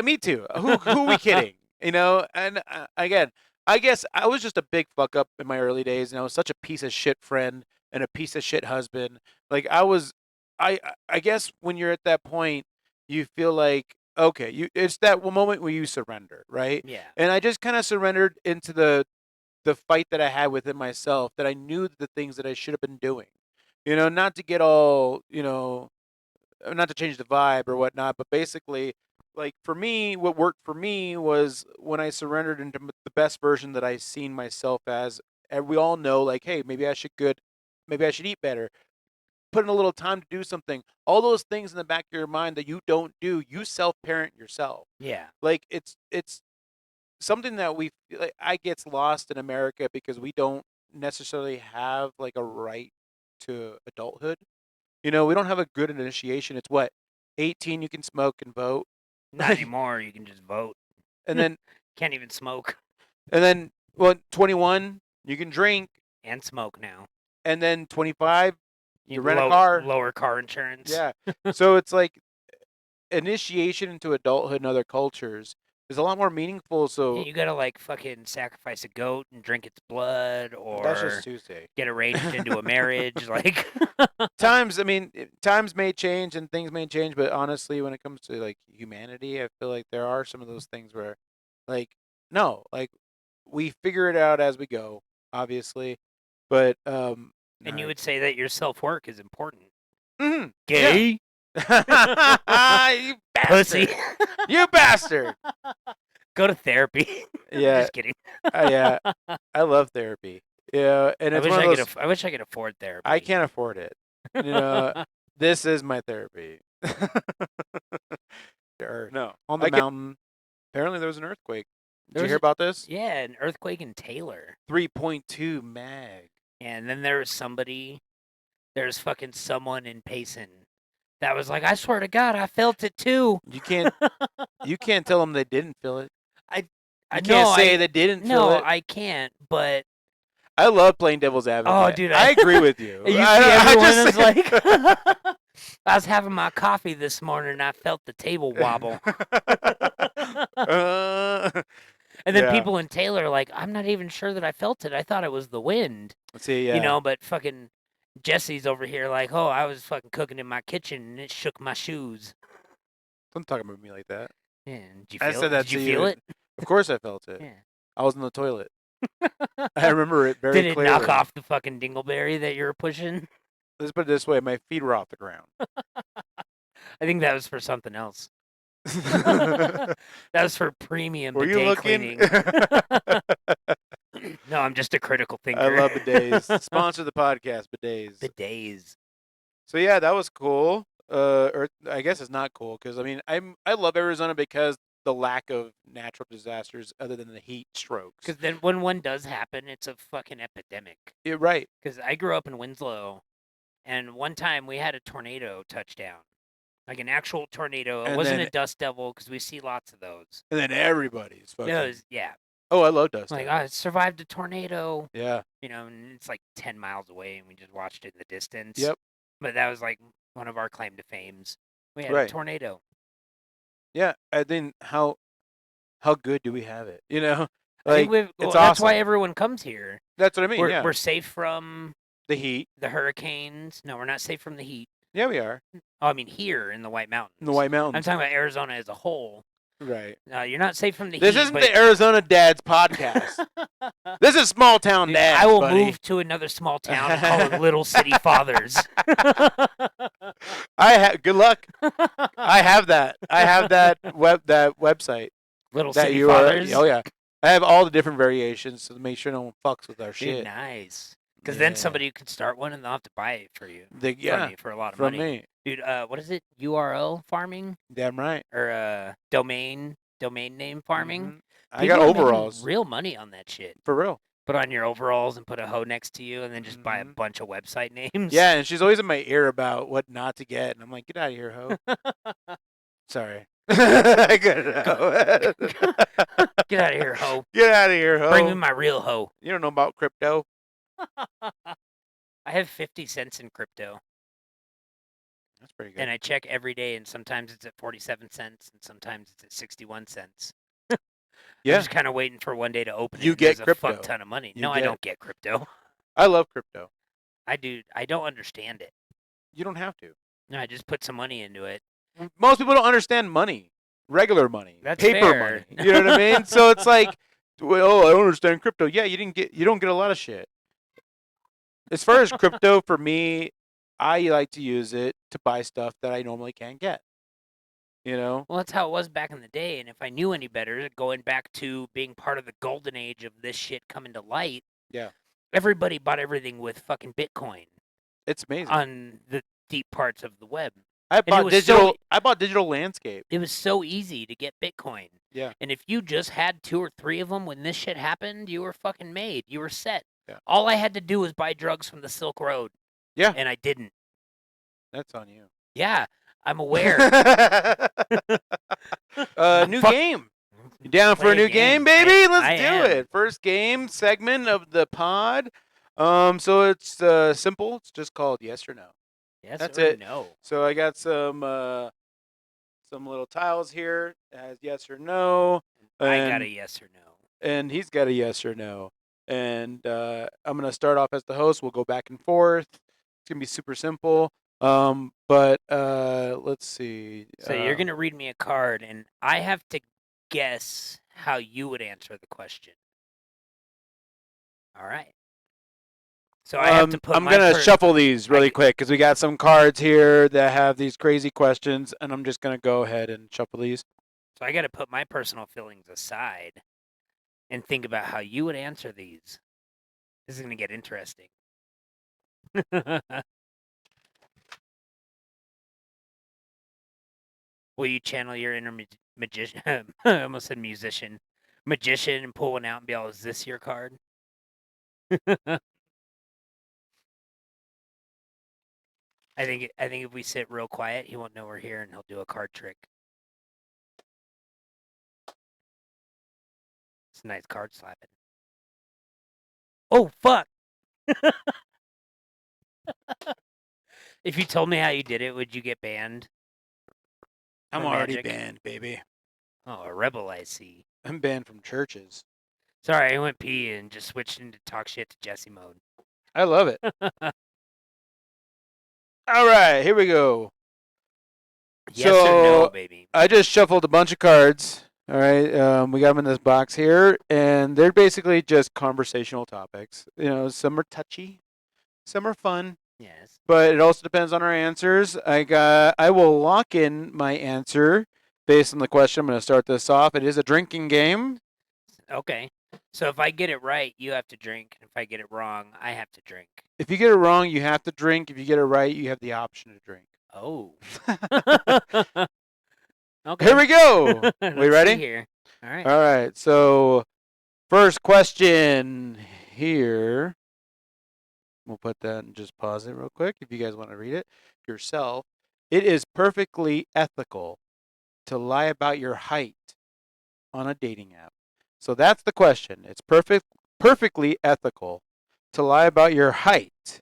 me too. Who are we kidding? And again, I guess I was just a big fuck up in my early days, and I was such a piece of shit friend and a piece of shit husband. Like I guess when you're at that point, you feel like okay, it's that moment where you surrender, right? Yeah. And I just kind of surrendered into the fight that I had within myself that I knew the things that I should have been doing. Not to get all, not to change the vibe or whatnot, but basically, like for me, what worked for me was when I surrendered into the best version that I seen myself as. And we all know, like, hey, maybe I should eat better. Put in a little time to do something. All those things in the back of your mind that you don't do, you self-parent yourself. Yeah. Like it's something that like, I gets lost in America because we don't necessarily have like a right to adulthood. We don't have a good initiation. It's what 18 you can smoke and vote, Not anymore. You can just vote. and then Can't even smoke. Well 21 you can drink, And smoke now. and then 25 you rent a low, car. Lower car insurance. Yeah, so it's like initiation into adulthood in other cultures is a lot more meaningful. So Yeah, you gotta like fucking sacrifice a goat and drink its blood, that's just or Tuesday. get arranged into a marriage. Like Times, I mean, times may change and things may change, but honestly, when it comes to like humanity, I feel like there are some of those things where, like, no, like we figure it out as we go, obviously, but and you would say that your self work is important. mm-hmm, Gay. yeah. You bastard. Pussy. You bastard. Go to therapy. Yeah. Just kidding. Yeah. I love therapy. Yeah, and it's one of those. I wish I could afford therapy. I can't afford it. This is my therapy. Sure. No, on the mountain. Apparently, there was an earthquake. Did There you was hear about this? Yeah, an earthquake in Taylor. 3.2 mag. And then there's fucking someone in Payson that was like, I swear to God, I felt it too. You can't tell them they didn't feel it. I You know can't say they didn't feel no, it. I can't, but I love playing devil's advocate. dude, I agree with you. You see I everyone just is say- like I was having my coffee this morning and I felt the table wobble. And then yeah. people in Taylor are like, I'm not even sure that I felt it. I thought it was the wind. Let's see, You know, but fucking Jesse's over here like, oh, I was fucking cooking in my kitchen and it shook my shoes. Don't talk about me like that. Yeah, did you I feel said it? that Did you to feel you. it? Of course I felt it. Yeah. I was in the toilet. I remember it very Did it clearly. knock off the fucking dingleberry that you were pushing? Let's put it this way, my feet were off the ground. I think that was for something else. That was for premium Were bidet you looking? cleaning. No, I'm just a critical thinker. I love bidets. Sponsor the podcast, bidets. Bidets. So yeah, that was cool. Or I guess it's not cool because I love Arizona because the lack of natural disasters other than the heat strokes. Because then when one does happen, it's a fucking epidemic. You're right. Because I grew up in Winslow, and one time we had a tornado touchdown. Like an actual tornado. It And wasn't then- a dust devil because we see lots of those. And then everybody's fucking. No, it was, yeah. Oh, I love dust. Like, devils. I survived a tornado. Yeah. You know, and it's like 10 miles away, and we just watched it in the distance. Yep. But that was like one of our claim to fames. We had a Right. tornado. Yeah. I think how good do we have it? You know, I think like that's awesome. why everyone comes here. That's what I mean. We're safe from the heat. the hurricanes. No, we're not safe from the heat. Yeah, we are. Oh, I mean here in the White Mountains. In the White I'm Mountains. talking about Arizona as a whole. Right. You're not safe from the This heat. isn't the Arizona Dads podcast. This is small town Dude, dads. I will buddy. move to another small town and call it Little City Fathers. Good luck. I have that. I have that website. Little that City you Fathers. Oh yeah. I have all the different variations to make sure no one fucks with our Dude, shit. nice. Because then somebody could start one and they'll have to buy it for you. For a lot of from money. me. Dude, what is it? URL farming? Damn right. Or domain name farming? Mhm. I People got are making overalls. real money on that shit. For real. Put on your overalls and put a hoe next to you and then just buy a bunch of website names. Yeah, and she's always in my ear about what not to get, and I'm like, get out of here, ho. Sorry. I got it out. Get out of here, hoe. Get out of here, ho. Bring me my real hoe. You don't know about crypto. I have 50 cents in crypto. That's pretty good. And I check every day, and sometimes it's at 47 cents, and sometimes it's at 61 cents. Yeah. I'm just kind of waiting for one day to open it. You and get there's crypto. a fuck ton of money. You No, I get- don't get crypto. I love crypto. I do. I don't understand it. You don't have to. No, I just put some money into it. Most people don't understand money. Regular money. That's paper fair. money. You know what I mean? So it's like, well, I don't understand crypto. Yeah, you don't get a lot of shit. As far as crypto, for me, I like to use it to buy stuff that I normally can't get. You know? Well, that's how it was back in the day. And if I knew any better, going back to being part of the golden age of this shit coming to light, Yeah. everybody bought everything with fucking Bitcoin It's amazing. on the deep parts of the web. I it bought was digital. I bought digital landscape. It was so easy to get Bitcoin. Yeah. And if you just had 2 or 3 of them when this shit happened, you were fucking made. You were set. Yeah. All I had to do was buy drugs from the Silk Road. Yeah. And I didn't. That's on you. Yeah, I'm aware. New Fuck- game. You down for Play a new game, baby? I Let's do am. it. First game segment of the pod. So it's simple. It's just called yes or no. Yes That's or it. no. So I got some little tiles here. It has yes or no. I got and- a yes or no. And he's got a yes or no. And I'm gonna start off as the host. We'll go back and forth. It's gonna be super simple. But let's see. So you're going to read me a card, and I have to guess how you would answer the question. All right. So I have to put I'm my gonna per- shuffle these really ca- quick because we got some cards here that have these crazy questions, and I'm just gonna go ahead and shuffle these. So I got to put my personal feelings aside and think about how you would answer these. This is going to get interesting. Will you channel your inner magician? I almost said musician. Magician and pull one out and be all, is this your card? I think if we sit real quiet, he won't know we're here, and he'll do a card trick. It's a nice card slapping. Oh fuck! If you told me how you did it, would you get banned? I'm For already Magic? banned, baby. Oh, a rebel, I see. I'm banned from churches. Sorry, I went pee and just switched into talk shit to Jesse mode. I love it. All right, here we go. Yes or no, So, baby? I just shuffled a bunch of cards. All right, we got them in this box here, and they're basically just conversational topics. You know, some are touchy, some are fun, Yes. but it also depends on our answers. I will lock in my answer based on the question. I'm going to start this off. It is a drinking game. Okay. So if I get it right, you have to drink, and if I get it wrong, I have to drink. If you get it wrong, you have to drink. If you get it right, you have the option to drink. Oh. Okay. Here we go. Let's We ready? see here. All right. All right. So, first question here. We'll put that and just pause it real quick if you guys want to read it yourself. It is perfectly ethical to lie about your height on a dating app. So that's the question. It's perfectly ethical to lie about your height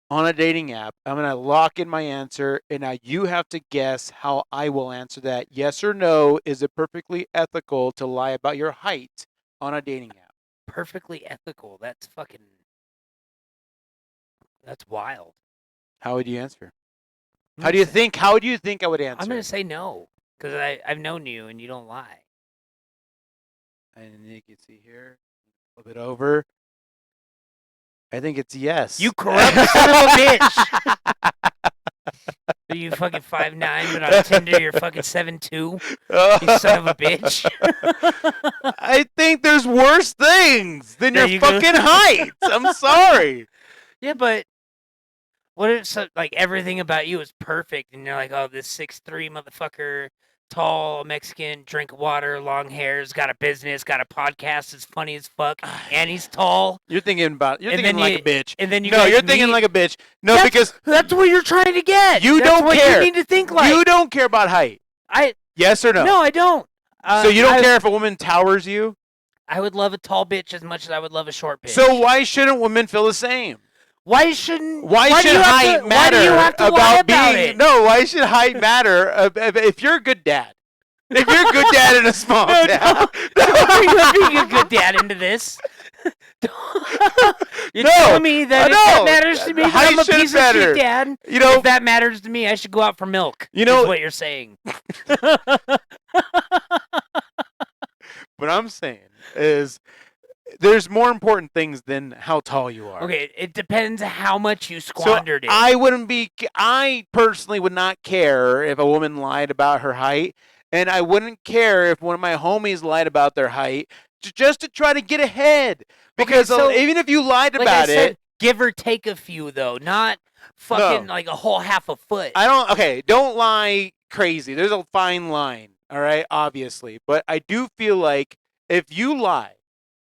on a dating app. I'm going to lock in my answer, and now you have to guess how I will answer that. Yes or no, is it perfectly ethical to lie about your height on a dating app? Perfectly ethical. That's fucking. That's wild. How would you answer? I'm How gonna do you say- think? How do you think I would answer? I'm gonna say no, because I've known you and you don't lie. And you can see here, a little bit over. I think it's yes. You corrupt son of a bitch. Are you fucking 5'9", but on Tinder you're fucking 7'2"? You son of a bitch. I think there's worse things than There your you go. fucking height. I'm sorry. Yeah, but what if like everything about you is perfect and you're like, oh, this 6'3" motherfucker, tall, Mexican, drink water, long hairs, got a business, got a podcast, is funny as fuck, and he's tall. You're thinking like a bitch. And then you No, guys you're thinking meet. like a bitch. No, That's- because That's what you're trying to get. You That's don't what care. You need to think like. you don't care about height. I Yes or no? no, I don't. So you don't I, care if a woman towers you? I would love a tall bitch as much as I would love a short bitch. So why shouldn't women feel the same? why shouldn't? Why do should you have height to, matter Why do you have to lie about being it? No, why should height matter if you're a good dad? If you're a good dad in a small No, town. don't bring being a good dad into this. You're No, telling me that if that no, matters to me, that height I'm a shouldn't piece matter. of shit dad. You know, If that matters to me, I should go out for milk. You know- is what you're saying. what I'm saying is there's more important things than how tall you are. Okay, it depends how much you So squandered it. I personally would not care if a woman lied about her height, and I wouldn't care if one of my homies lied about their height just to try to get ahead. Because so, even if you lied like about I said, it, give or take a few though, not fucking like a whole half a foot. don't lie crazy. There's a fine line, all right, obviously. But I do feel like if you lie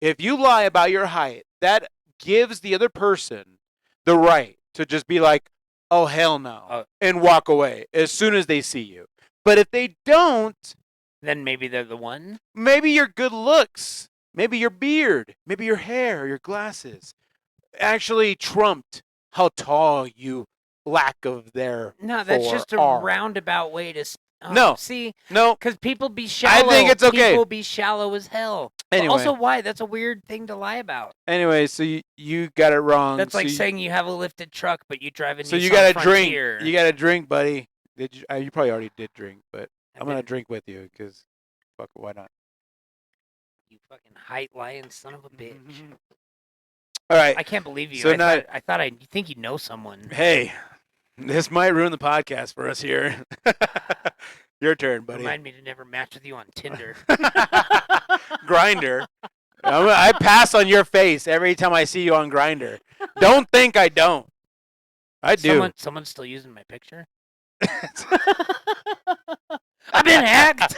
about your height, that gives the other person the right to just be like, oh, hell no, and walk away as soon as they see you. But if they don't, then maybe they're the one. maybe your good looks, maybe your beard, maybe your hair, your glasses actually trumped how tall you lack of their No, that's just a are. roundabout way to. No. See, No. because people be shallow. I think it's okay. People be shallow as hell. Anyway. But also, why? That's a weird thing to lie about. Anyway, so you got it wrong. That's so like you, saying you have a lifted truck, but you drive a so Nissan you got to Frontier. drink. You got to drink, buddy. Did you? You probably already did drink, but I've I'm gonna been- drink with you because, fuck, why not? You fucking height lying son of a bitch. All right. I can't believe you. So now- I thought I think you know someone. Hey, this might ruin the podcast for us here. Your turn, buddy. Remind me to never match with you on Tinder. Grinder. I pass on your face every time I see you on Grinder. Don't think I don't. I do. Someone's still using my picture. I've been hacked.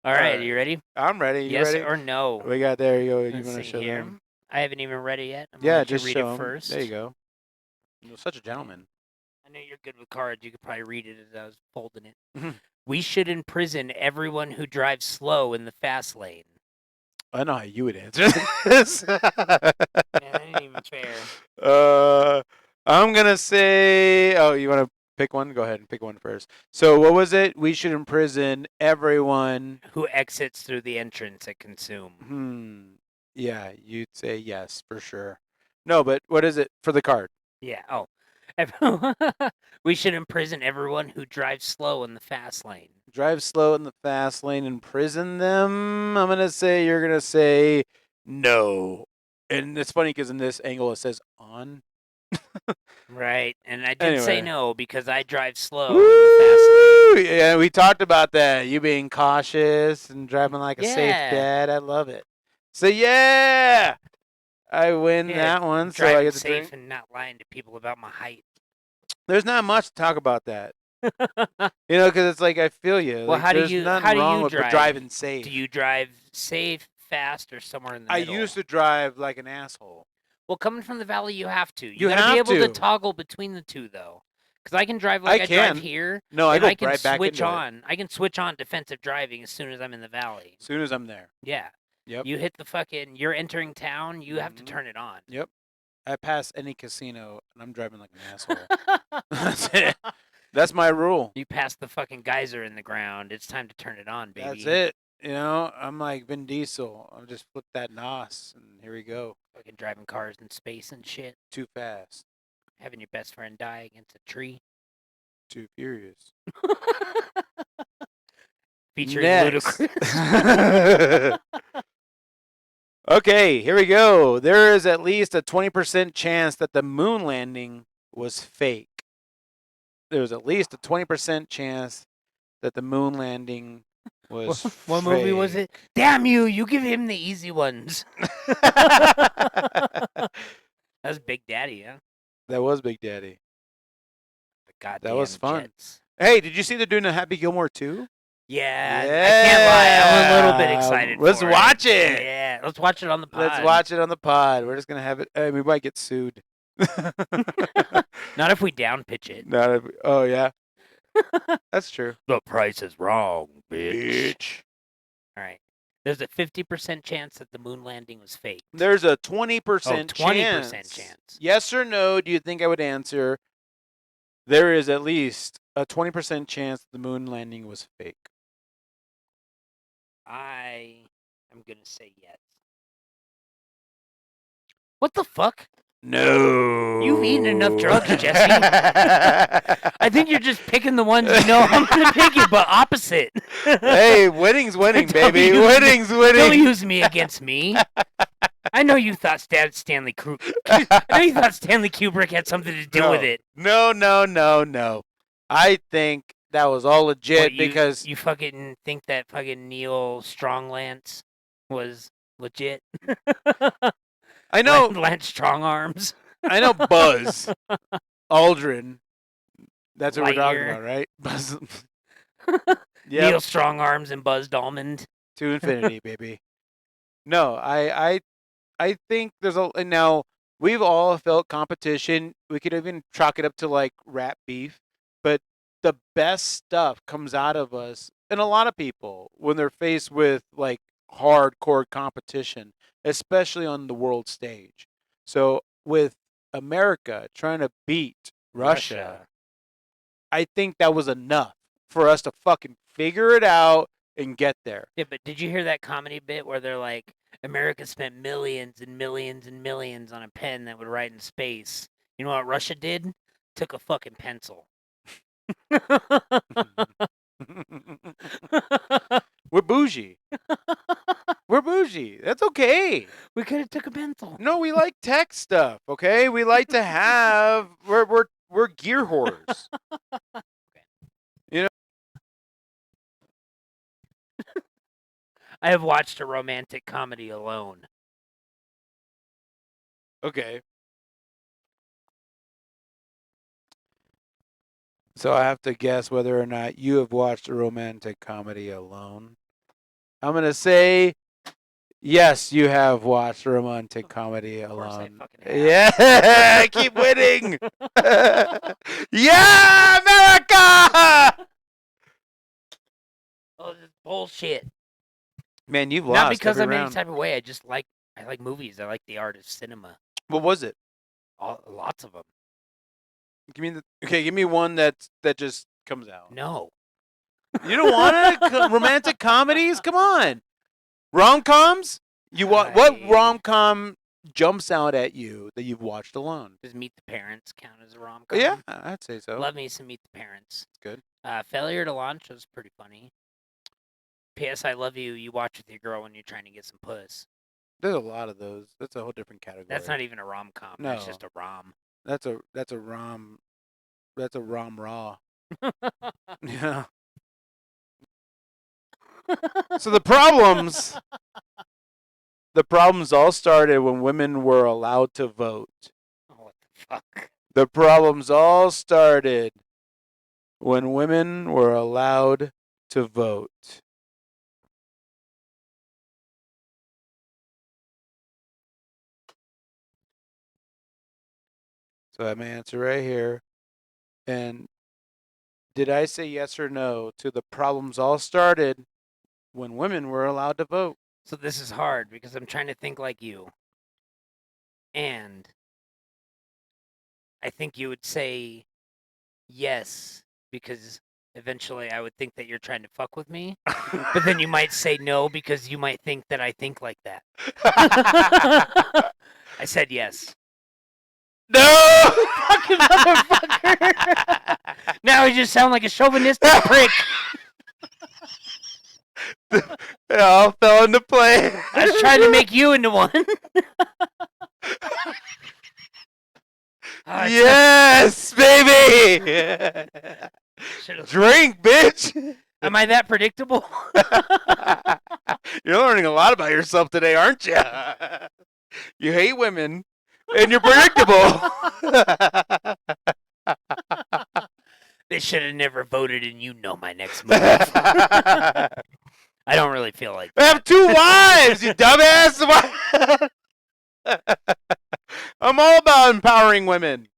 All right, are you ready? I'm ready. You Yes ready? or no? We got there. You go. You Let's want to see show here. them? I haven't even read it yet. I'm Yeah, gonna let just you read show it them. first. There you go. You're such a gentleman. I know you're good with cards. You could probably read it as I was folding it. Mhm. We should imprison everyone who drives slow in the fast lane. I know how you would answer this. Man, that ain't even fair. I'm gonna say. Oh, you want to pick one? Go ahead and pick one first. So, what was it? We should imprison everyone who exits through the entrance at Hmm. Consume. Yeah, you'd say yes for sure. No, but what is it for the card? Yeah. Oh. We should imprison everyone who drives slow in the fast lane. Drive slow in the fast lane, imprison them. I'm gonna say you're gonna say no, and it's funny because in this angle it says on. Right, and I did say Anyway. no because I drive slow in the fast lane. Woo! Yeah, we talked about that. You being cautious and driving like a safe Yeah. dad. I love it. So yeah, I win Yeah, that one. So driving I get to safe drink. and not lying to people about my height. There's not much to talk about that. You know, because it's like I feel you. Well, Like how do there's you nothing wrong with drive? driving safe. Do you drive safe, fast, or somewhere in the I middle? used to drive like an asshole. Well, coming from the valley, you have to. You gotta be have able to to. toggle between the two, though. Because I can drive like I drive can. here, No, I and go I can right back switch into it. on. I can switch on defensive driving as soon as I'm in the valley. As soon as I'm there. Yeah. Yep. You hit the fucking. You're entering town. You have to Mhm. turn it on. Yep. I pass any casino and I'm driving like an asshole. That's it. That's my rule. You pass the fucking geyser in the ground. It's time to turn it on, baby. That's it. You know, I'm like Vin Diesel. I'll just flip that NOS and here we go. Fucking driving cars in space and shit. Too fast. Having your best friend die against a tree. Too furious. Featuring Next. Ludacris. Okay, here we go. There is at least a 20% chance that the moon landing was fake. There's at least a 20% chance that the moon landing was What fake. movie was it? Damn you! You give him the easy ones. That's Big Daddy, huh? That was Big Daddy. The goddamn That was fun. Jets. Hey, did you see they're doing a Happy Gilmore 2? Yeah, I can't lie. I'm a little bit excited. Let's for watch it. Yeah, let's watch it on the pod. Let's watch it on the pod. We're just gonna have it. We might get sued. Not if we down pitch it. Oh yeah, that's true. The price is wrong, bitch. All right. There's a 50% chance that the moon landing was fake. There's a 20% 20% chance. Yes or no? Do you think I would answer? There is at least a 20% chance the moon landing was fake. I am gonna say yes. What the fuck? No. You've eaten enough drugs, Jesse. I think you're just picking the ones you know I'm gonna pick it, but opposite. Hey, winning's winning, Don't baby. use Winning's winning. Don't use me against me. I know you thought Stanley Kubrick. I know you thought Stanley Kubrick had something to do with it. No. I think that was all legit because you fucking think that fucking Neil Stronglands was legit. I know Lance Strongarms. I know Buzz Aldrin. That's what we're talking Lightyear. about, right? Buzz. Neil Strongarms and Buzz Almond. To infinity, baby. No, I think there's a now we've all felt competition. We could even chalk it up to like rap beef, but the best stuff comes out of us and a lot of people when they're faced with like hardcore competition, especially on the world stage. So with America trying to beat Russia, I think that was enough for us to fucking figure it out and get there. Yeah, but did you hear that comedy bit where they're like, America spent millions and millions and millions on a pen that would write in space. You know what Russia did? Took a fucking pencil. We're bougie. We're bougie. That's okay. We could have took a pencil. No, we like tech stuff, okay? We like to have we're gear whores. You know? I have watched a romantic comedy alone. Okay. So I have to guess whether or not you have watched a romantic comedy alone. I'm gonna say yes, you have watched a romantic comedy Of course I alone. fucking have. Yeah, keep winning. Yeah, America! Oh, this is bullshit. Man, you've Not lost because every I'm any round. type of way. I like movies. I like the art of cinema. What was it? Lots of them. Give me one that just comes out. No. You don't want it? Romantic comedies? Come on. Rom-coms? What rom-com jumps out at you that you've watched alone? Does Meet the Parents count as a rom-com? Yeah, I'd say so. Love me some Meet the Parents. It's good. Failure to Launch was pretty funny. P.S. I Love You. You watch with your girl when you're trying to get some puss. There's a lot of those. That's a whole different category. That's not even a rom-com. No. That's just a rom. That's a rom. That's a rom raw. Yeah. So the problems all started when women were allowed to vote. Oh, what the fuck? The problems all started when women were allowed to vote. So I have my answer right here. And did I say yes or no to the problems all started when women were allowed to vote? So this is hard because I'm trying to think like you. And I think you would say yes because eventually I would think that you're trying to fuck with me. But then you might say no because you might think that I think like that. I said yes. No! Fucking motherfucker! Now I just sound like a chauvinistic prick. It all fell into place. I was trying to make you into one. Yes, baby! Drink, bitch! Am I that predictable? You're learning a lot about yourself today, aren't you? You hate women, and you're predictable. They should have never voted, and you know my next move. I don't really feel like I have 2 wives, you dumbass! I'm all about empowering women.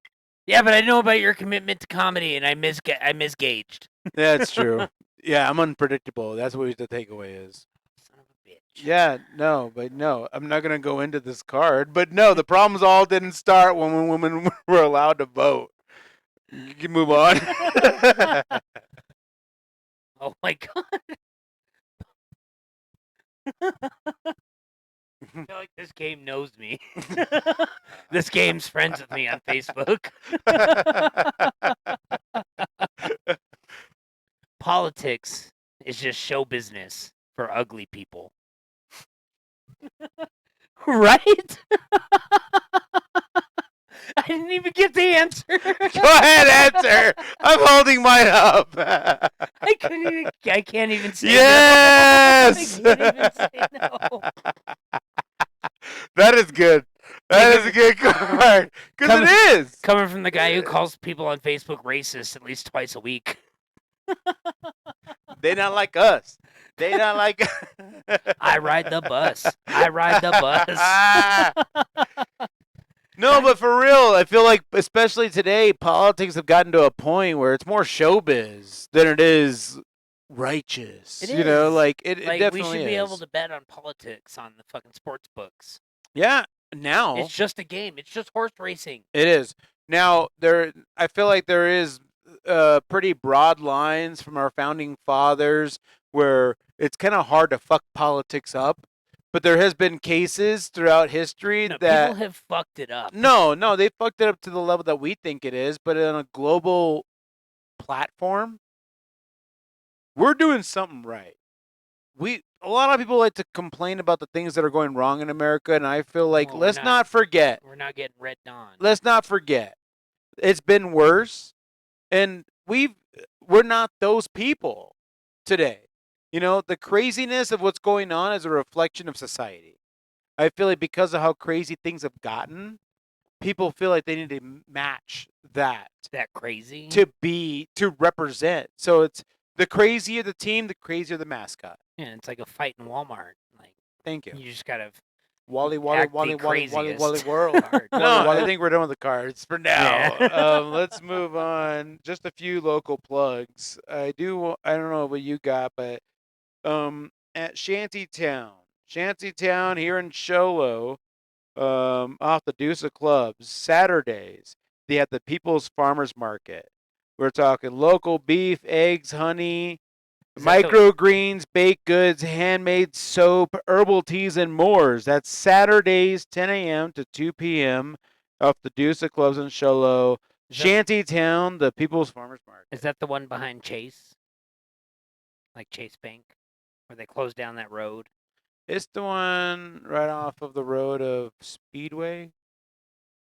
Yeah, but I know about your commitment to comedy, and I misgauged. Yeah, it's true. Yeah, I'm unpredictable. That's what the takeaway is. Son of a bitch. Yeah, no, I'm not gonna go into this card. But no, the problems all didn't start when women were allowed to vote. You can move on. Oh my god. I feel like this game knows me. This game's friends with me on Facebook. Politics is just show business for ugly people. Right? I didn't even get the answer. Go ahead, answer. I'm holding mine up. I can't even say yes! no. I can't even say no. That is good. That is a good card. Because it is. Coming from the guy who calls people on Facebook racist at least twice a week. They not like us. They not like. I ride the bus. I ride the bus. No, but for real, I feel like, especially today, politics have gotten to a point where it's more showbiz than it is righteous. It You know, is. like it Like definitely we should be is. able to bet on politics on the fucking sports books. Yeah, now It's just a game. It's just horse racing. it is. Now I feel like there is pretty broad lines from our founding fathers where it's kind of hard to fuck politics up. But there has been cases throughout history No, that people have fucked it up. no, they fucked it up to the level that we think it is. But on a global platform, we're doing something right. A lot of people like to complain about the things that are going wrong in America, and I feel like Well, let's not forget. We're not getting red dawn. Let's not forget. It's been worse, and we're not those people today. You know, the craziness of what's going on is a reflection of society. I feel like because of how crazy things have gotten, people feel like they need to match that That crazy. to represent. So it's the crazier the team, the crazier the mascot. Yeah, it's like a fight in Walmart. Like, Thank you. you just gotta Wally act the craziest world. card. No, I think we're done with the cards for now. Yeah. Let's move on. Just a few local plugs. I don't know what you got, but at Shantytown here in Sholo, off the Deuce of Clubs, Saturdays, they have the People's Farmers Market. We're talking local beef, eggs, honey, microgreens, baked goods, handmade soap, herbal teas, and more. That's Saturdays, 10 a.m. to 2 p.m. off the Deuce of Clubs in Sholo. Shantytown, the People's Farmers Market. Is that the one behind Chase? Like Chase Bank? Where they closed down that road? It's the one right off of the road of Speedway.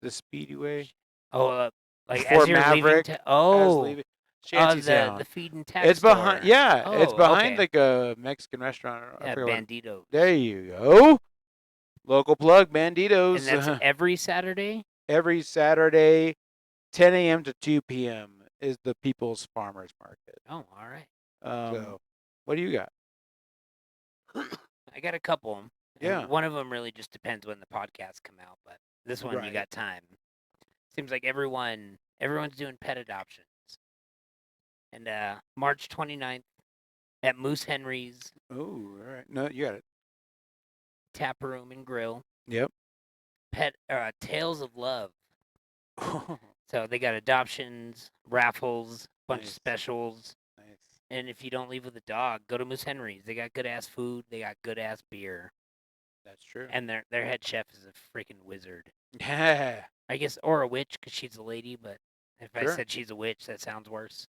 The Speedway. Oh, like Before as you're Maverick. leaving Shantytown. the feed and tax It's behind. store. Yeah, it's Oh, behind okay. like a Mexican restaurant. Yeah, Banditos. There you go. Local plug, Banditos. And that's every Saturday? Every Saturday, 10 a.m. to 2 p.m. is the People's Farmers Market. Oh, all right. So, what do you got? I got a couple. Yeah. One of them really just depends when the podcasts come out, but this one you got time. Seems like everyone's doing pet adoptions. And March 29th at Moose Henry's. Oh, all right. No, you got it. Tap Room and Grill. Yep. Tales of Love. So they got adoptions, raffles, bunch of specials. Nice. And if you don't leave with a dog, go to Moose Henry's. They got good ass food. They got good ass beer. That's true. And their head chef is a freaking wizard. Yeah. I guess, or a witch, because she's a lady. But if I said she's a witch, that sounds worse.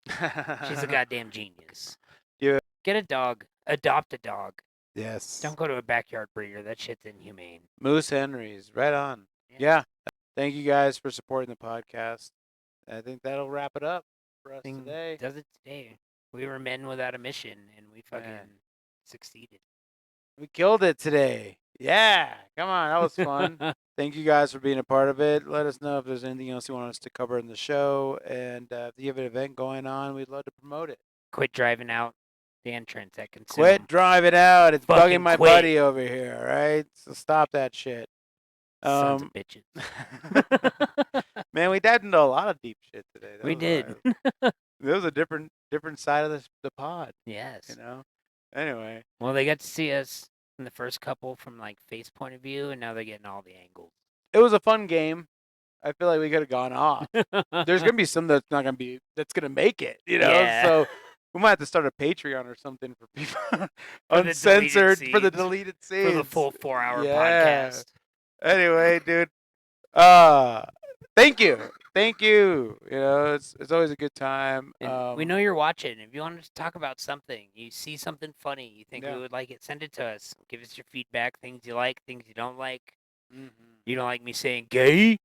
She's a goddamn genius. Yeah. Get a dog. Adopt a dog. Yes. Don't go to a backyard breeder. That shit's inhumane. Moose Henry's. Right on. Yeah. Thank you guys for supporting the podcast. I think that'll wrap it up for us today. Does it today? We were men without a mission, and we fucking succeeded. We killed it today. Yeah. Come on. That was fun. Thank you guys for being a part of it. Let us know if there's anything else you want us to cover in the show. And if you have an event going on, we'd love to promote it. Quit driving out the entrance at Consume. Quit driving out. It's fucking bugging my buddy over here, all right? So stop that shit. Sons of bitches. Man, we dived into a lot of deep shit today. We did. It was a different side of the pod. Yes. You know? Anyway. Well, they got to see us in the first couple from, like, face point of view, and now they're getting all the angles. It was a fun game. I feel like we could have gone off. There's going to be some that's not going to be, that's going to make it, you know? Yeah. So we might have to start a Patreon or something for people. Uncensored for the deleted scenes. For the full 4-hour podcast. Anyway, dude. Thank you. You know, it's always a good time. And we know you're watching. If you want to talk about something, you see something funny, you think we would like it, send it to us. Give us your feedback, things you like, things you don't like. Mm-hmm. You don't like me saying gay?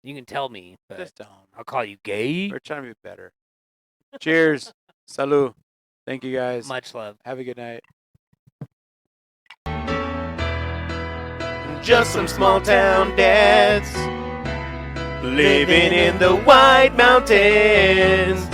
You can tell me, but just don't. I'll call you gay. We're trying to be better. Cheers. Salud. Thank you guys. Much love. Have a good night. Just some small town dads living in the White Mountains.